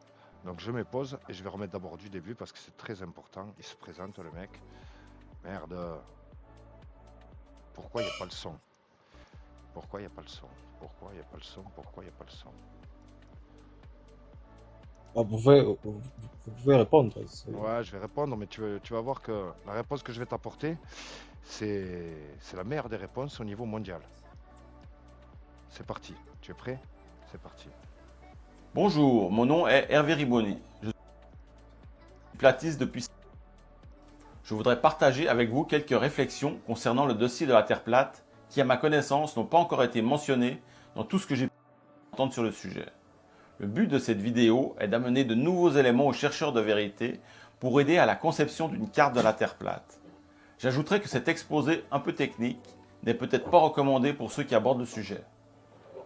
S2: Donc je me pose et je vais remettre d'abord du début parce que c'est très important. Il se présente le mec. Merde. Pourquoi il n'y a pas le son? Pourquoi il n'y a pas le son? Pourquoi il n'y a pas le son? Pourquoi il n'y a pas le son?
S9: Ah, vous pouvez répondre.
S2: Ouais, je vais répondre, mais tu vas voir que la réponse que je vais t'apporter, c'est la meilleure des réponses au niveau mondial. C'est parti. Tu es prêt? C'est parti.
S14: Bonjour, mon nom est Hervé Riboni. Je suis platiste depuis... Je voudrais partager avec vous quelques réflexions concernant le dossier de la Terre plate qui, à ma connaissance, n'ont pas encore été mentionnés dans tout ce que j'ai pu entendre sur le sujet. Le but de cette vidéo est d'amener de nouveaux éléments aux chercheurs de vérité pour aider à la conception d'une carte de la Terre plate. J'ajouterai que cet exposé un peu technique n'est peut-être pas recommandé pour ceux qui abordent le sujet.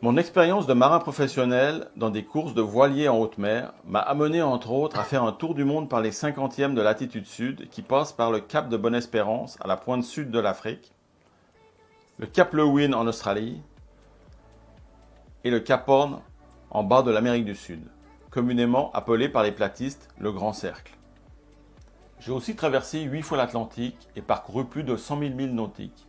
S14: Mon expérience de marin professionnel dans des courses de voiliers en haute mer m'a amené entre autres à faire un tour du monde par les 50e de latitude sud qui passe par le cap de Bonne-Espérance à la pointe sud de l'Afrique, le cap Lewin en Australie et le cap Horn en bas de l'Amérique du Sud, communément appelé par les platistes le Grand Cercle. J'ai aussi traversé 8 fois l'Atlantique et parcouru plus de 100 000 milles nautiques.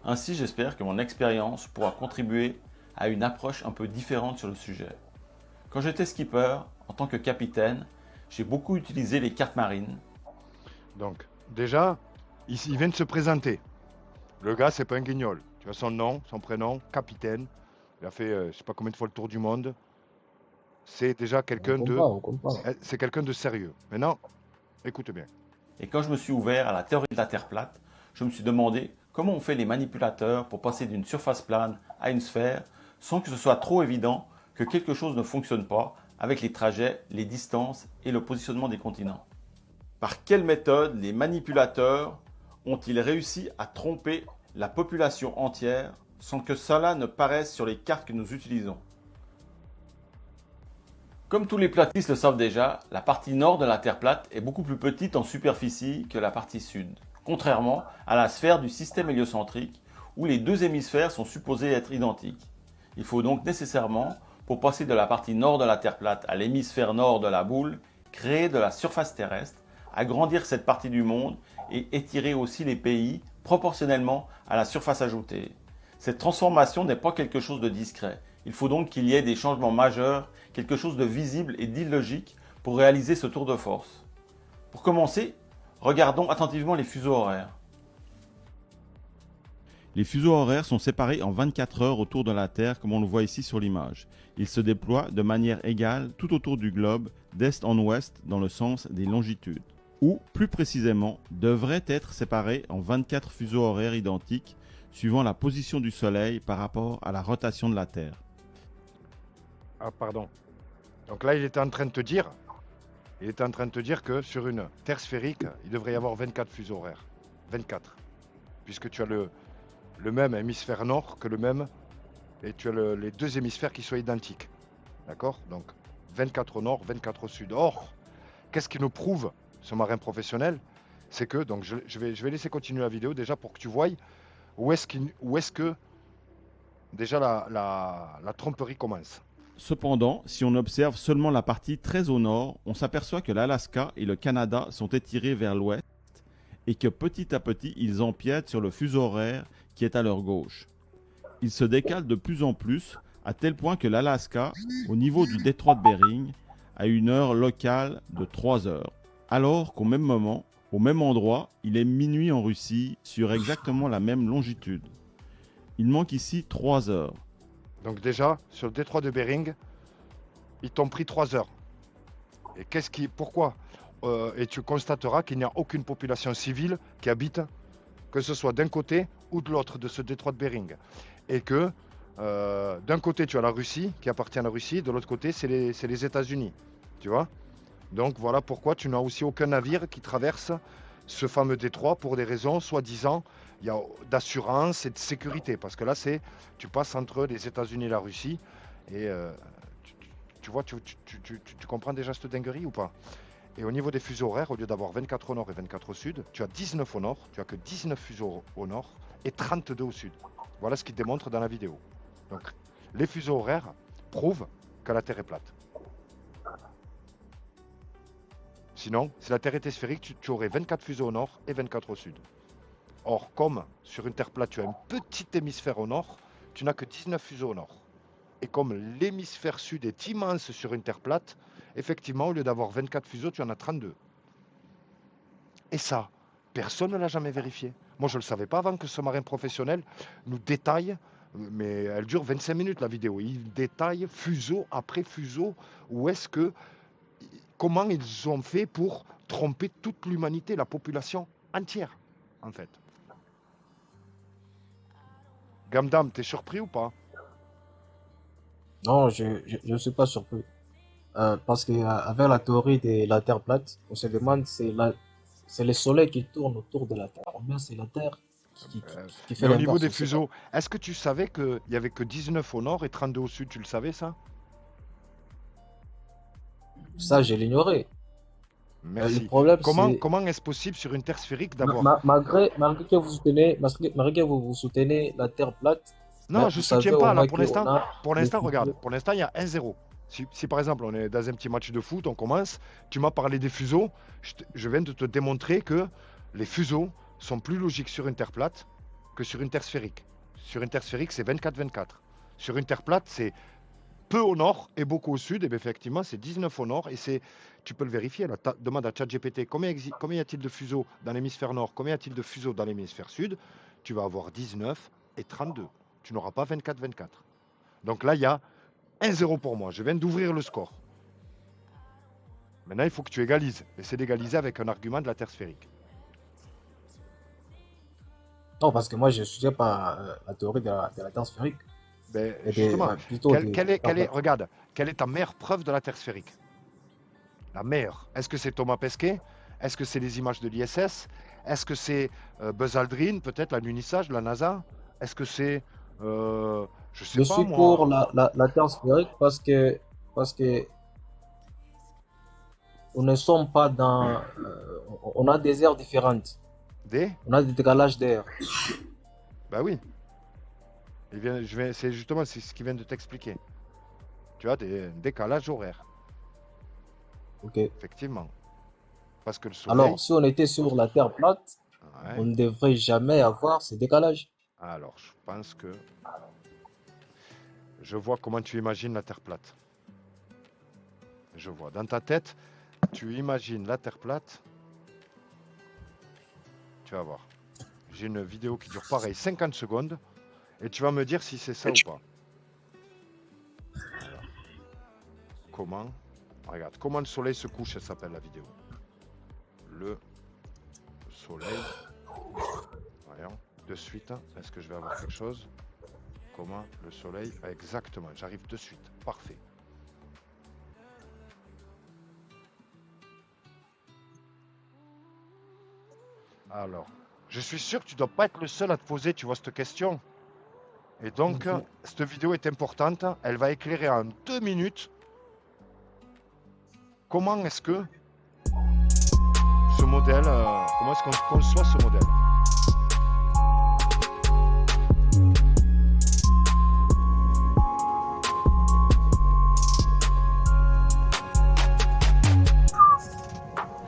S14: Ainsi, j'espère que mon expérience pourra contribuer à une approche un peu différente sur le sujet. Quand j'étais skipper, en tant que capitaine, j'ai beaucoup utilisé les cartes marines.
S2: Donc, déjà, il vient de se présenter. Le gars, c'est pas un guignol. Tu as son nom, son prénom, capitaine. Il a fait, je sais pas combien de fois le tour du monde. C'est déjà quelqu'un c'est quelqu'un de sérieux. Maintenant, écoute bien.
S14: Et quand je me suis ouvert à la théorie de la Terre plate, je me suis demandé comment on fait les manipulateurs pour passer d'une surface plane à une sphère sans que ce soit trop évident que quelque chose ne fonctionne pas avec les trajets, les distances et le positionnement des continents. Par quelle méthode les manipulateurs ont-ils réussi à tromper la population entière sans que cela ne paraisse sur les cartes que nous utilisons? Comme tous les platistes le savent déjà, la partie nord de la Terre plate est beaucoup plus petite en superficie que la partie sud, contrairement à la sphère du système héliocentrique où les deux hémisphères sont supposés être identiques. Il faut donc nécessairement, pour passer de la partie nord de la Terre plate à l'hémisphère nord de la boule, créer de la surface terrestre, agrandir cette partie du monde et étirer aussi les pays proportionnellement à la surface ajoutée. Cette transformation n'est pas quelque chose de discret. Il faut donc qu'il y ait des changements majeurs, quelque chose de visible et d'illogique pour réaliser ce tour de force. Pour commencer, regardons attentivement les fuseaux horaires. Les fuseaux horaires sont séparés en 24 heures autour de la Terre, comme on le voit ici sur l'image. Ils se déploient de manière égale tout autour du globe, d'est en ouest, dans le sens des longitudes. Ou, plus précisément, devraient être séparés en 24 fuseaux horaires identiques, suivant la position du Soleil par rapport à la rotation de la Terre.
S2: Ah, pardon. Donc là, il était en train de te dire que sur une Terre sphérique, il devrait y avoir 24 fuseaux horaires. 24. Puisque tu as le même hémisphère nord que le même, et tu as les deux hémisphères qui soient identiques. D'accord? Donc 24 au nord, 24 au sud. Or, qu'est-ce qui nous prouve ce marin professionnel? C'est que, donc je vais laisser continuer la vidéo déjà pour que tu voies où est-ce que déjà la tromperie commence.
S14: Cependant, si on observe seulement la partie très au nord, on s'aperçoit que l'Alaska et le Canada sont étirés vers l'ouest et que petit à petit, ils empiètent sur le fuseau horaire qui est à leur gauche. Ils se décalent de plus en plus, à tel point que l'Alaska, au niveau du détroit de Bering, a une heure locale de 3 heures. Alors qu'au même moment, au même endroit, il est minuit en Russie, sur exactement la même longitude. Il manque ici 3 heures.
S2: Donc déjà, sur le détroit de Bering, ils t'ont pris 3 heures. Et pourquoi et tu constateras qu'il n'y a aucune population civile qui habite, que ce soit d'un côté ou de l'autre de ce détroit de Bering. Et que d'un côté, tu as la Russie, qui appartient à la Russie, de l'autre côté, c'est les États-Unis. Tu vois? Donc voilà pourquoi tu n'as aussi aucun navire qui traverse ce fameux détroit pour des raisons, soi-disant, d'assurance et de sécurité. Parce que là, tu passes entre les États-Unis et la Russie. Et tu vois, tu comprends déjà cette dinguerie ou pas? Et au niveau des fuseaux horaires, au lieu d'avoir 24 au nord et 24 au sud, tu as 19 au nord, tu as que 19 fuseaux au nord et 32 au sud. Voilà ce qu'il démontre dans la vidéo. Donc, les fuseaux horaires prouvent que la Terre est plate. Sinon, si la Terre était sphérique, tu aurais 24 fuseaux au nord et 24 au sud. Or, comme sur une Terre plate, tu as un petit hémisphère au nord, tu n'as que 19 fuseaux au nord. Et comme l'hémisphère sud est immense sur une Terre plate, effectivement, au lieu d'avoir 24 fuseaux, tu en as 32. Et ça, personne ne l'a jamais vérifié. Moi, je ne le savais pas avant que ce marin professionnel nous détaille, mais elle dure 25 minutes la vidéo. Il détaille fuseau après fuseau, comment ils ont fait pour tromper toute l'humanité, la population entière, en fait. Gamdam, t'es surpris ou pas?
S9: Non, je ne suis pas surpris. Parce qu'avec la théorie de la Terre plate, on se demande c'est le Soleil qui tourne autour de la Terre, ou bien c'est la Terre qui fait
S2: Mais au niveau
S9: l'inverse,
S2: des
S9: on sait
S2: fuseaux, est-ce que tu savais qu'il n'y avait que 19 au nord et 32 au sud? Tu le savais, ça?
S9: pas. Ça, je l'ignorais.
S2: Merci.
S9: Le problème, c'est
S2: Comment est-ce possible sur une Terre sphérique d'avoir...
S9: malgré que vous soutenez la Terre plate,
S2: Non,
S9: mais
S2: je ne
S9: vous savez
S2: soutiens
S9: au
S2: pas. Là,
S9: moins
S2: pour
S9: qu'on
S2: l'instant,
S9: a les
S2: regarde,
S9: fuseaux.
S2: pour l'instant, il y a 1-0. Si par exemple, on est dans un petit match de foot, on commence, tu m'as parlé des fuseaux, je viens de te démontrer que les fuseaux sont plus logiques sur une Terre plate que sur une Terre sphérique. Sur une Terre sphérique, c'est 24-24. Sur une Terre plate, c'est peu au nord et beaucoup au sud. Et bien effectivement, c'est 19 au nord. Et tu peux le vérifier. Là, demande à ChatGPT combien y a-t-il de fuseaux dans l'hémisphère nord, combien y a-t-il de fuseaux dans l'hémisphère sud. Tu vas avoir 19 et 32. Tu n'auras pas 24-24. Donc là, il y a 1-0 pour moi. Je viens d'ouvrir le score. Maintenant, il faut que tu égalises. Essaie d'égaliser avec un argument de la Terre sphérique.
S9: Non, parce que moi, je ne soutiens pas la théorie de la Terre sphérique.
S2: Ben,
S9: Et
S2: justement,
S9: plutôt
S2: regarde, quelle est ta meilleure preuve de la Terre sphérique? La meilleure. Est-ce que c'est Thomas Pesquet? Est-ce que c'est les images de l'ISS? Est-ce que c'est Buzz Aldrin, peut-être l'alunissage, la NASA? Est-ce que c'est... je sais
S9: Je
S2: pas,
S9: suis
S2: moi.
S9: pour la Terre sphérique parce que on ne sommes pas dans... on a des aires différentes. On a des décalages d'air.
S2: Bah oui. C'est justement ce qu'il vient de t'expliquer. Tu as des décalages horaires.
S9: Ok.
S2: Effectivement. Parce que le soleil...
S9: Alors, si on était sur la Terre plate,
S2: Ouais.
S9: on ne devrait jamais avoir ces décalages.
S2: Alors, je pense que... Je vois comment tu imagines la Terre plate. Je vois. Dans ta tête, tu imagines la Terre plate. Tu vas voir. J'ai une vidéo qui dure pareil 50 secondes et tu vas me dire si c'est ça ou pas. Alors, comment? Regarde, comment le soleil se couche, elle s'appelle la vidéo. Le soleil. Voyons, de suite, est-ce que je vais avoir quelque chose? Comment le soleil? Exactement, j'arrive de suite. Parfait. Alors, je suis sûr que tu dois pas être le seul à te poser, tu vois, cette question. Et donc, cette vidéo est importante. Elle va éclairer en 2 minutes comment est-ce que ce modèle, comment est-ce qu'on conçoit ce modèle.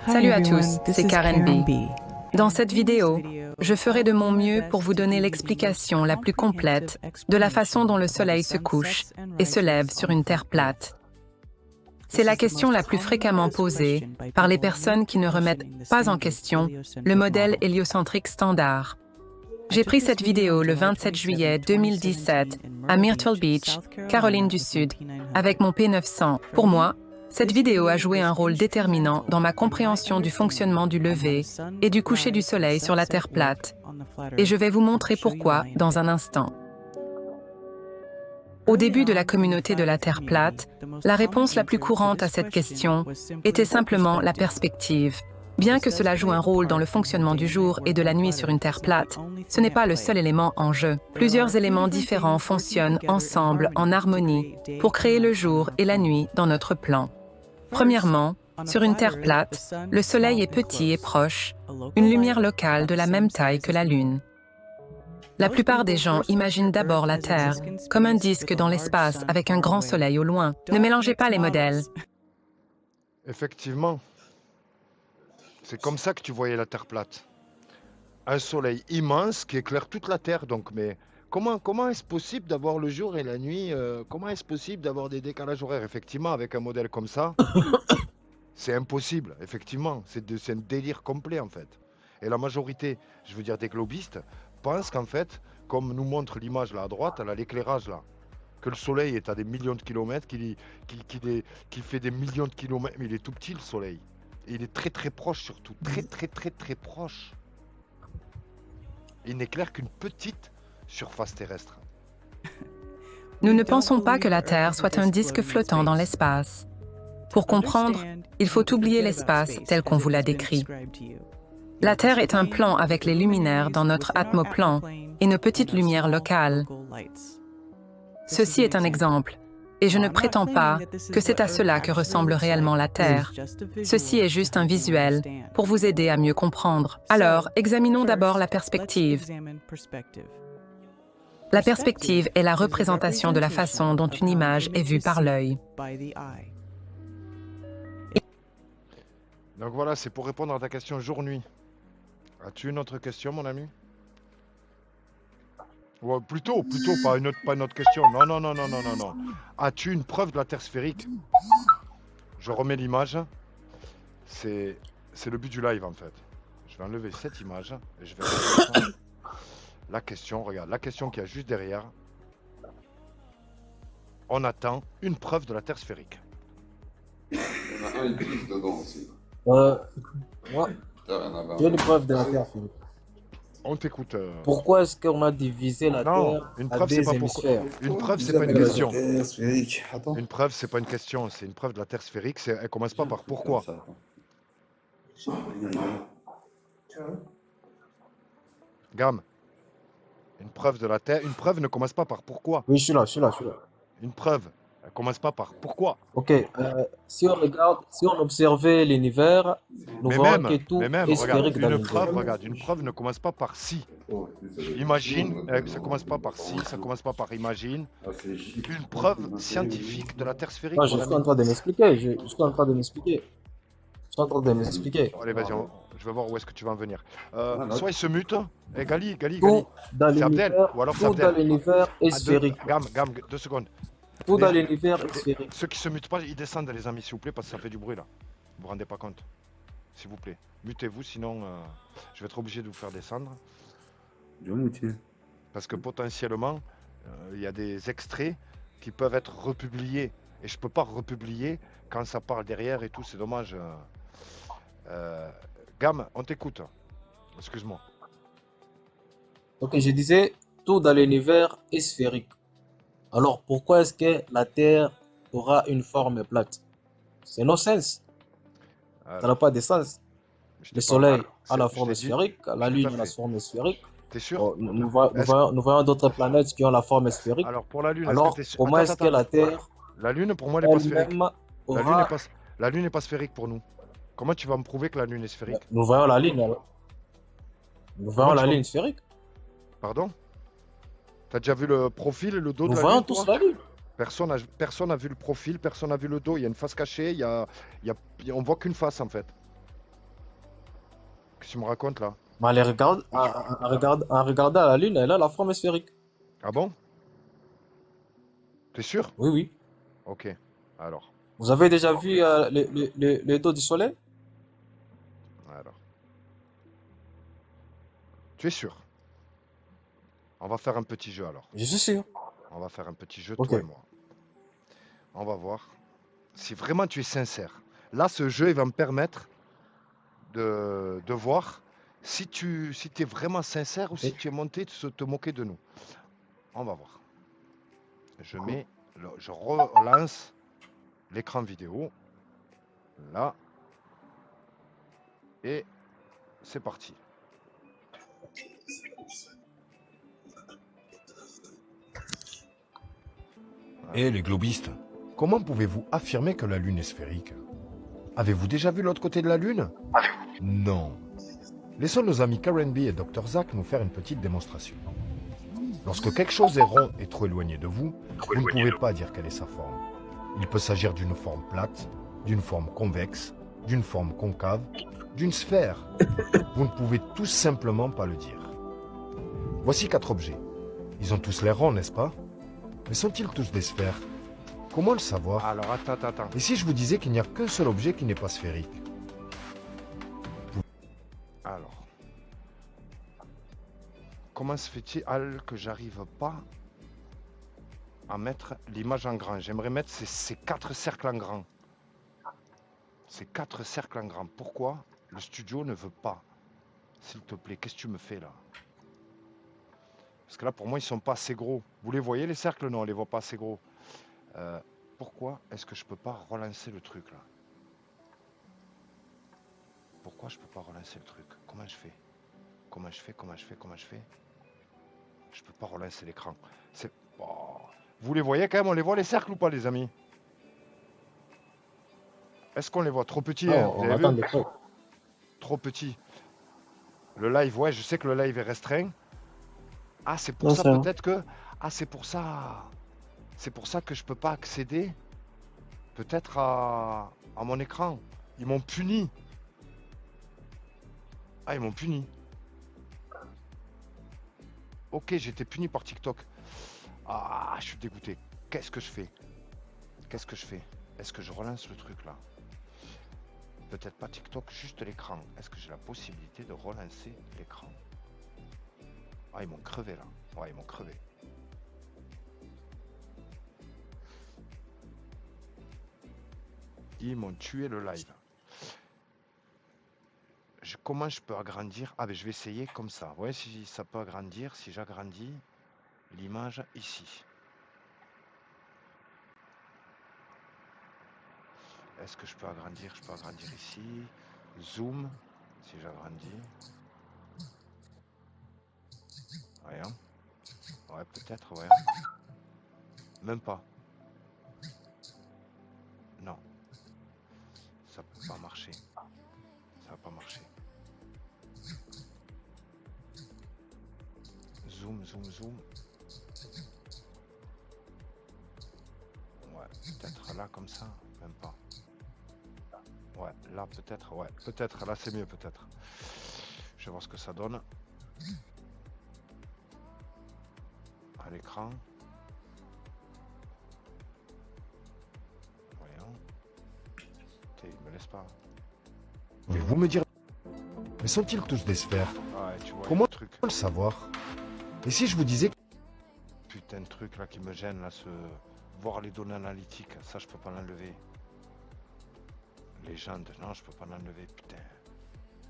S15: Salut à tous, c'est Karen B. Dans cette vidéo, je ferai de mon mieux pour vous donner l'explication la plus complète de la façon dont le Soleil se couche et se lève sur une Terre plate. C'est la question la plus fréquemment posée par les personnes qui ne remettent pas en question le modèle héliocentrique standard. J'ai pris cette vidéo le 27 juillet 2017 à Myrtle Beach, Caroline du Sud, avec mon P900. Pour moi, cette vidéo a joué un rôle déterminant dans ma compréhension du fonctionnement du lever et du coucher du soleil sur la Terre plate, et je vais vous montrer pourquoi dans un instant. Au début de la communauté de la Terre plate, la réponse la plus courante à cette question était simplement la perspective. Bien que cela joue un rôle dans le fonctionnement du jour et de la nuit sur une Terre plate, ce n'est pas le seul élément en jeu. Plusieurs éléments différents fonctionnent ensemble en harmonie pour créer le jour et la nuit dans notre plan. Premièrement, sur une Terre plate, le Soleil est petit et proche, une lumière locale de la même taille que la Lune. La plupart des gens imaginent d'abord la Terre comme un disque dans l'espace avec un grand Soleil au loin. Ne mélangez pas les modèles.
S2: Effectivement, c'est comme ça que tu voyais la Terre plate. Un Soleil immense qui éclaire toute la Terre. Donc, mais comment est-ce possible d'avoir le jour et la nuit comment est-ce possible d'avoir des décalages horaires? Effectivement, avec un modèle comme ça, c'est impossible, effectivement. C'est un délire complet, en fait. Et la majorité, je veux dire des globistes, pensent qu'en fait, comme nous montre l'image là à droite, elle a l'éclairage là, que le Soleil est à des millions de kilomètres, qu'il fait des millions de kilomètres, mais il est tout petit, le Soleil. Et il est très très proche surtout, très proche. Il n'éclaire qu'une petite surface terrestre.
S15: Nous ne pensons pas que la Terre soit un disque flottant dans l'espace. Pour comprendre, il faut oublier l'espace tel qu'on vous l'a décrit. La Terre est un plan avec les luminaires dans notre atmoplan et nos petites lumières locales. Ceci est un exemple, et je ne prétends pas que c'est à cela que ressemble réellement la Terre. Ceci est juste un visuel pour vous aider à mieux comprendre. Alors, examinons d'abord la perspective. La perspective est la représentation de la façon dont une image est vue par l'œil.
S2: Donc voilà, c'est pour répondre à ta question jour-nuit. As-tu une autre question, mon ami? Ouais, plutôt, pas une autre question. Non. As-tu une preuve de la Terre sphérique? Je remets l'image. C'est le but du live, en fait. Je vais enlever cette image et je vais répondre la question. Regarde, la question qu'il y a juste derrière. On attend une preuve de la Terre sphérique.
S1: Il y en a un écrit dedans aussi.
S9: Moi, j'ai une preuve de la Terre sphérique.
S2: On t'écoute.
S9: Pourquoi est-ce qu'on a divisé la Terre
S2: une
S9: à
S2: preuve, c'est
S9: des
S2: pas
S9: hémisphères?
S2: Une preuve, c'est pas une question. Une preuve, c'est pas une question. C'est une preuve de la Terre sphérique. Elle commence pas par pourquoi. Gamme. Une preuve de la Terre. Une preuve ne commence pas par pourquoi.
S9: Oui, je suis là.
S2: Une preuve, elle commence pas par pourquoi.
S9: Ok, si on regarde, si on observait l'univers, nous voyons que tout est sphérique dans l'univers.
S2: Regarde, une preuve ne commence pas par si. Imagine, ça commence pas par si, ça commence pas par imagine. Une preuve scientifique de la Terre sphérique.
S9: Non, je suis en train de m'expliquer.
S2: Allez, vas-y, je vais voir où est-ce que tu vas en venir. Soit il se mute, et Gali.
S9: Tout dans
S2: C'est Abdel,
S9: l'univers,
S2: ou alors c'est
S9: tout dans
S2: Abdel.
S9: l'univers est sphérique.
S2: Gamme, 2 secondes.
S9: Tout dans l'univers est sphérique.
S2: Ceux qui se mutent pas, ils descendent, les amis, s'il vous plaît, parce que ça fait du bruit là. Vous vous rendez pas compte? S'il vous plaît. Mutez-vous, sinon je vais être obligé de vous faire descendre. Parce que potentiellement, il y a des extraits qui peuvent être republiés. Et je peux pas republier quand ça parle derrière et tout, c'est dommage. Gam, on t'écoute. Excuse-moi.
S9: Ok, je disais, tout dans l'univers est sphérique. Alors pourquoi est-ce que la Terre aura une forme plate? C'est no sens. Ça n'a pas de sens. Le Soleil a la forme sphérique, la Lune a la forme sphérique.
S2: T'es sûr?
S9: Oh, nous voyons d'autres planètes qui ont la forme sphérique.
S2: Alors pour la Lune,
S9: alors comment est-ce que la Terre,
S2: la Lune pour moi elle est pas sphérique.
S9: elle-même aura...
S2: La Lune n'est pas sphérique pour nous. Comment tu vas me prouver que la Lune est sphérique?
S9: Nous voyons la Lune alors. Nous voyons la Lune sphérique.
S2: Pardon? T'as déjà vu le profil et le dos de la Lune?
S9: Nous voyons tous la Lune.
S2: Personne n'a vu le profil, personne n'a vu le dos. Il y a une face cachée, on voit qu'une face en fait. Qu'est-ce que tu me racontes là?
S9: Mais en regardant la Lune, elle a la forme sphérique.
S2: Ah bon? T'es sûr?
S9: Oui, oui.
S2: Ok, alors.
S9: Vous avez déjà vu le dos du Soleil?
S2: Alors. Tu es sûr? On va faire un petit jeu alors.
S9: Je suis sûr.
S2: On va faire un petit jeu,
S9: Ok.
S2: toi et moi. On va voir si vraiment tu es sincère. Là, ce jeu, il va me permettre de voir si tu es vraiment sincère ou si tu es monté de te moquer de nous. On va voir. Je relance l'écran vidéo. Là. Et c'est parti.
S12: Et les globistes, comment pouvez-vous affirmer que la Lune est sphérique? Avez-vous déjà vu l'autre côté de la Lune? Non. Laissons nos amis Karen B et Dr Zach nous faire une petite démonstration. Lorsque quelque chose est rond et trop éloigné de vous, vous ne pouvez pas dire quelle est sa forme. Il peut s'agir d'une forme plate, d'une forme convexe, d'une forme concave, d'une sphère. Vous ne pouvez tout simplement pas le dire. Voici 4 objets. Ils ont tous l'air ronds, n'est-ce pas? Mais sont-ils tous des sphères? Comment le savoir?
S2: Alors, attends.
S12: Et si je vous disais qu'il n'y a qu'un seul objet qui n'est pas sphérique?
S2: Alors. Comment se fait-il que j'arrive pas à mettre l'image en grand? J'aimerais mettre ces 4 cercles en grand. Ces 4 cercles en grand. Pourquoi le studio ne veut pas? S'il te plaît, qu'est-ce que tu me fais là? Parce que là, pour moi, ils sont pas assez gros. Vous les voyez, les cercles? Non, on les voit pas assez gros. Pourquoi est-ce que je peux pas relancer le truc là? Pourquoi je peux pas relancer le truc? Comment je fais? Comment je fais? Je peux pas relancer l'écran. Vous les voyez quand même? On les voit les cercles ou pas, les amis? Est-ce qu'on les voit? Trop petits, hein, vous avez vu? Trop petits. Le live, ouais, je sais que le live est restreint. Ah, c'est pour ça peut-être que... Ah, c'est pour ça. C'est pour ça que je peux pas accéder peut-être à mon écran. Ils m'ont puni. Ah, ils m'ont puni. Ok, j'ai été puni par TikTok. Ah, je suis dégoûté. Qu'est-ce que je fais? Est-ce que je relance le truc là? Peut-être pas TikTok, juste l'écran. Est-ce que j'ai la possibilité de relancer l'écran? Ah, ils m'ont crevé là. Ouais, ils m'ont crevé. Ils m'ont tué le live. Comment je peux agrandir? Ah, ben je vais essayer comme ça. Vous voyez si ça peut agrandir, si j'agrandis l'image ici. Est-ce que je peux agrandir? Je peux agrandir ici. Zoom, si j'agrandis. Voyons. Ouais, peut-être, ouais. Même pas. Non. Ça peut pas marcher. Ça va pas marcher. Zoom. Ouais, peut-être là comme ça, même pas. Ouais, là peut-être, ouais. Peut-être, là c'est mieux peut-être. Je vais voir ce que ça donne. À l'écran. Voyons. Il me laisse pas.
S12: Mais vous me direz... Mais sont-ils tous des sphères?
S2: Ouais, tu vois.
S11: Comment
S2: truc.
S11: le savoir? Et si je vous disais que...
S2: Putain de truc là qui me gêne là, voir les données analytiques, ça je peux pas l'enlever. Légende, non je peux pas l'enlever, putain.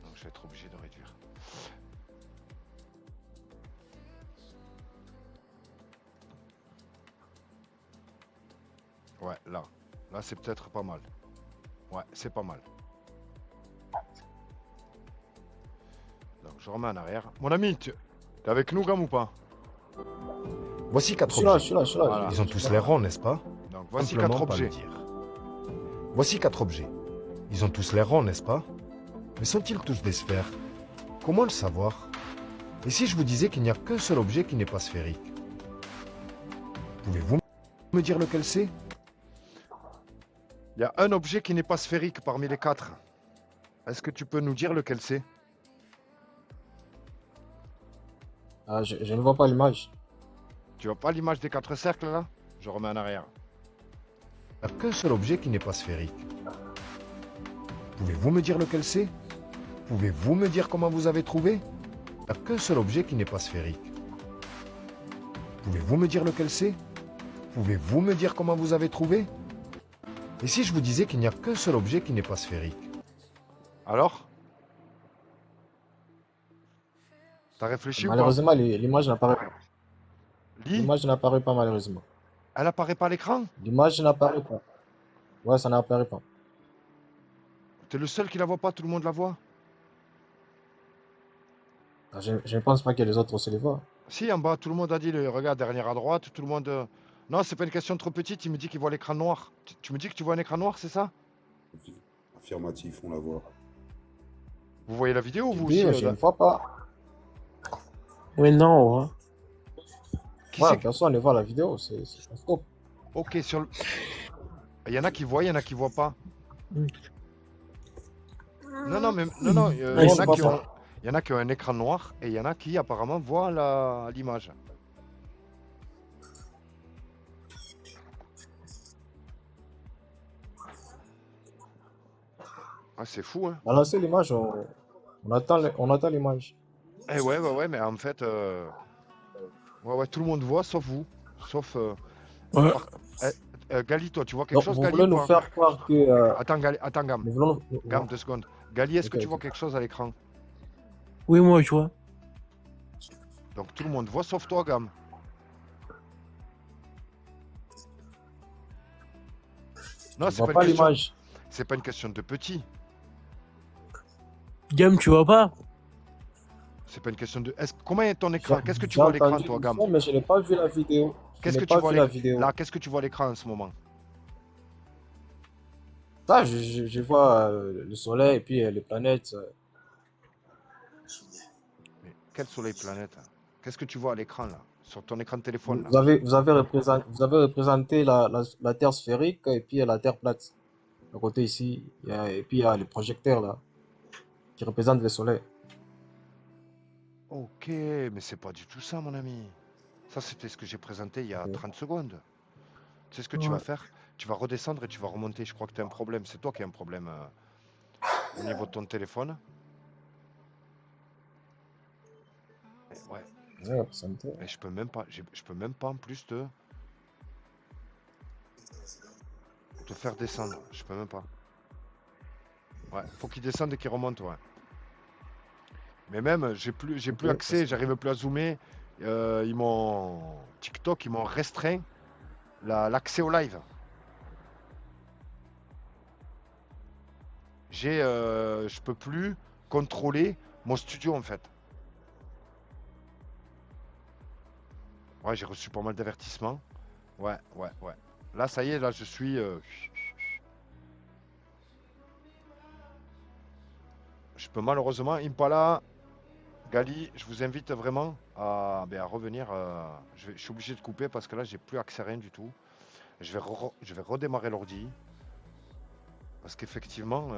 S2: Donc je vais être obligé de réduire. Ouais, là c'est peut-être pas mal. Ouais, c'est pas mal. Donc je remets en arrière. Mon ami, tu es avec nous, Gam, ou pas?
S11: Voici 4
S9: Je suis là,
S11: objets.
S9: je suis là.
S2: Voilà.
S11: Ils ont tous l'air ronds, n'est-ce pas?
S2: Donc voici
S11: Simplement
S2: 4
S11: pas
S2: objets.
S11: le dire. Voici 4 objets. Ils ont tous l'air ronds, n'est-ce pas? Mais sont-ils tous des sphères? Comment le savoir? Et si je vous disais qu'il n'y a qu'un seul objet qui n'est pas sphérique? Pouvez-vous me dire lequel c'est?
S2: Il y a un objet qui n'est pas sphérique parmi les 4. Est-ce que tu peux nous dire lequel c'est?
S9: Ah, je ne vois pas l'image.
S2: Tu vois pas l'image des 4 cercles là? Je remets en arrière.
S11: Il n'y a qu'un seul objet qui n'est pas sphérique. Pouvez-vous me dire lequel c'est? Pouvez-vous me dire comment vous avez trouvé? Il n'y a qu'un seul objet qui n'est pas sphérique. Pouvez-vous me dire lequel c'est? Pouvez-vous me dire comment vous avez trouvé? Et si je vous disais qu'il n'y a qu'un seul objet qui n'est pas sphérique?
S2: Alors? T'as réfléchi ou pas?
S9: Malheureusement, l'image n'apparaît pas.
S2: Lis?
S9: L'image n'apparaît pas, malheureusement.
S2: Elle apparaît pas à l'écran?
S9: L'image n'apparaît pas. Ouais, ça n'apparaît pas.
S2: T'es le seul qui la voit pas, tout le monde la voit?
S9: Ah, je ne pense pas que les autres aussi les voient.
S2: Si, en bas, tout le monde a dit, regarde, dernière à droite, tout le monde... Non, c'est pas une question trop petite, il me dit qu'il voit l'écran noir. Tu me dis que tu vois un écran noir, c'est ça?
S16: Affirmatif, on la voit.
S2: Vous voyez la vidéo ou vous
S9: Oui,
S2: aussi
S9: je
S2: là
S9: ne vois pas.
S17: Oui, non, ouais.
S2: Qui
S9: Ouais,
S2: c'est
S9: personne ne voit la vidéo, c'est faux.
S2: Ok, sur le... Il y en a qui voient, il y en a qui voient pas. Non, mais... Non, il
S17: Ouais, c'est pas ça.
S2: y en a qui ont un écran noir et il y en a qui apparemment voient l'image. Ah, c'est fou, hein.
S9: Balancez l'image, on attend l'image.
S2: Eh ouais, mais en fait... Ouais, tout le monde voit, sauf vous. Sauf...
S17: Ouais.
S2: Gali, toi, tu vois quelque
S9: Donc,
S2: chose,
S9: vous
S2: Gali,
S9: voulez
S2: ou
S9: nous
S2: pas?
S9: faire croire que...
S2: Attends, Gam.
S9: nous voulons...
S2: Gam, 2 secondes. Gali, est-ce que
S9: Ok,
S2: tu vois
S9: ok.
S2: quelque chose à l'écran?
S17: Oui, moi, je vois.
S2: Donc tout le monde voit, sauf toi, Gam. Non,
S9: Je
S2: c'est
S9: vois
S2: pas
S9: pas
S2: une question...
S9: l'image.
S2: C'est pas une question de petit.
S17: Gam, tu vois pas?
S2: C'est pas une question de... Comment est ton écran? Qu'est-ce que tu vois à
S9: J'ai
S2: l'écran,
S9: entendu
S2: toi,
S9: le
S2: Gam?
S9: son, mais je n'ai pas vu la vidéo.
S2: Qu'est-ce
S9: Je
S2: que
S9: n'ai
S2: tu
S9: pas
S2: vois
S9: vu la vidéo.
S2: là? Qu'est-ce que tu vois à l'écran en ce moment?
S9: Ça, je vois le soleil et puis les planètes.
S2: Mais quel soleil planète? Qu'est-ce que tu vois à l'écran, là? Sur ton écran de téléphone, là?
S9: Vous avez représenté la Terre sphérique et puis la Terre plate. À côté ici, et puis il y a les projecteurs là, qui représentent le soleil.
S2: Ok, mais c'est pas du tout ça, mon ami. Ça, c'était ce que j'ai présenté il y a 30 secondes. Tu sais ce que tu vas faire? Tu vas redescendre et tu vas remonter. Je crois que tu as un problème. C'est toi qui as un problème au niveau de ton téléphone. Et ouais.
S9: Ouais, représenté.
S2: Mais je peux même pas. Je peux même pas en plus te faire descendre. Je peux même pas. Ouais, faut qu'il descende et qu'il remonte, ouais. Mais même, j'ai plus accès, j'arrive plus à zoomer. Ils m'ont TikTok, ils m'ont restreint l'accès au live. Je peux plus contrôler mon studio en fait. Ouais, j'ai reçu pas mal d'avertissements. Ouais. Là, ça y est, là, je suis... Je peux malheureusement... Impala, Gali, je vous invite vraiment à revenir. Je suis obligé de couper parce que là, j'ai plus accès à rien du tout. Je vais redémarrer l'ordi. Parce qu'effectivement...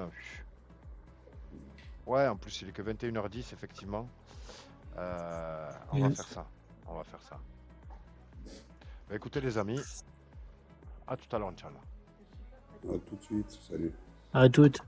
S2: ouais, en plus, il est que 21h10, effectivement. On va faire ça. Bah, écoutez, les amis. À tout à l'heure, Inch'Allah.
S16: À tout de suite, salut.
S17: À toutes.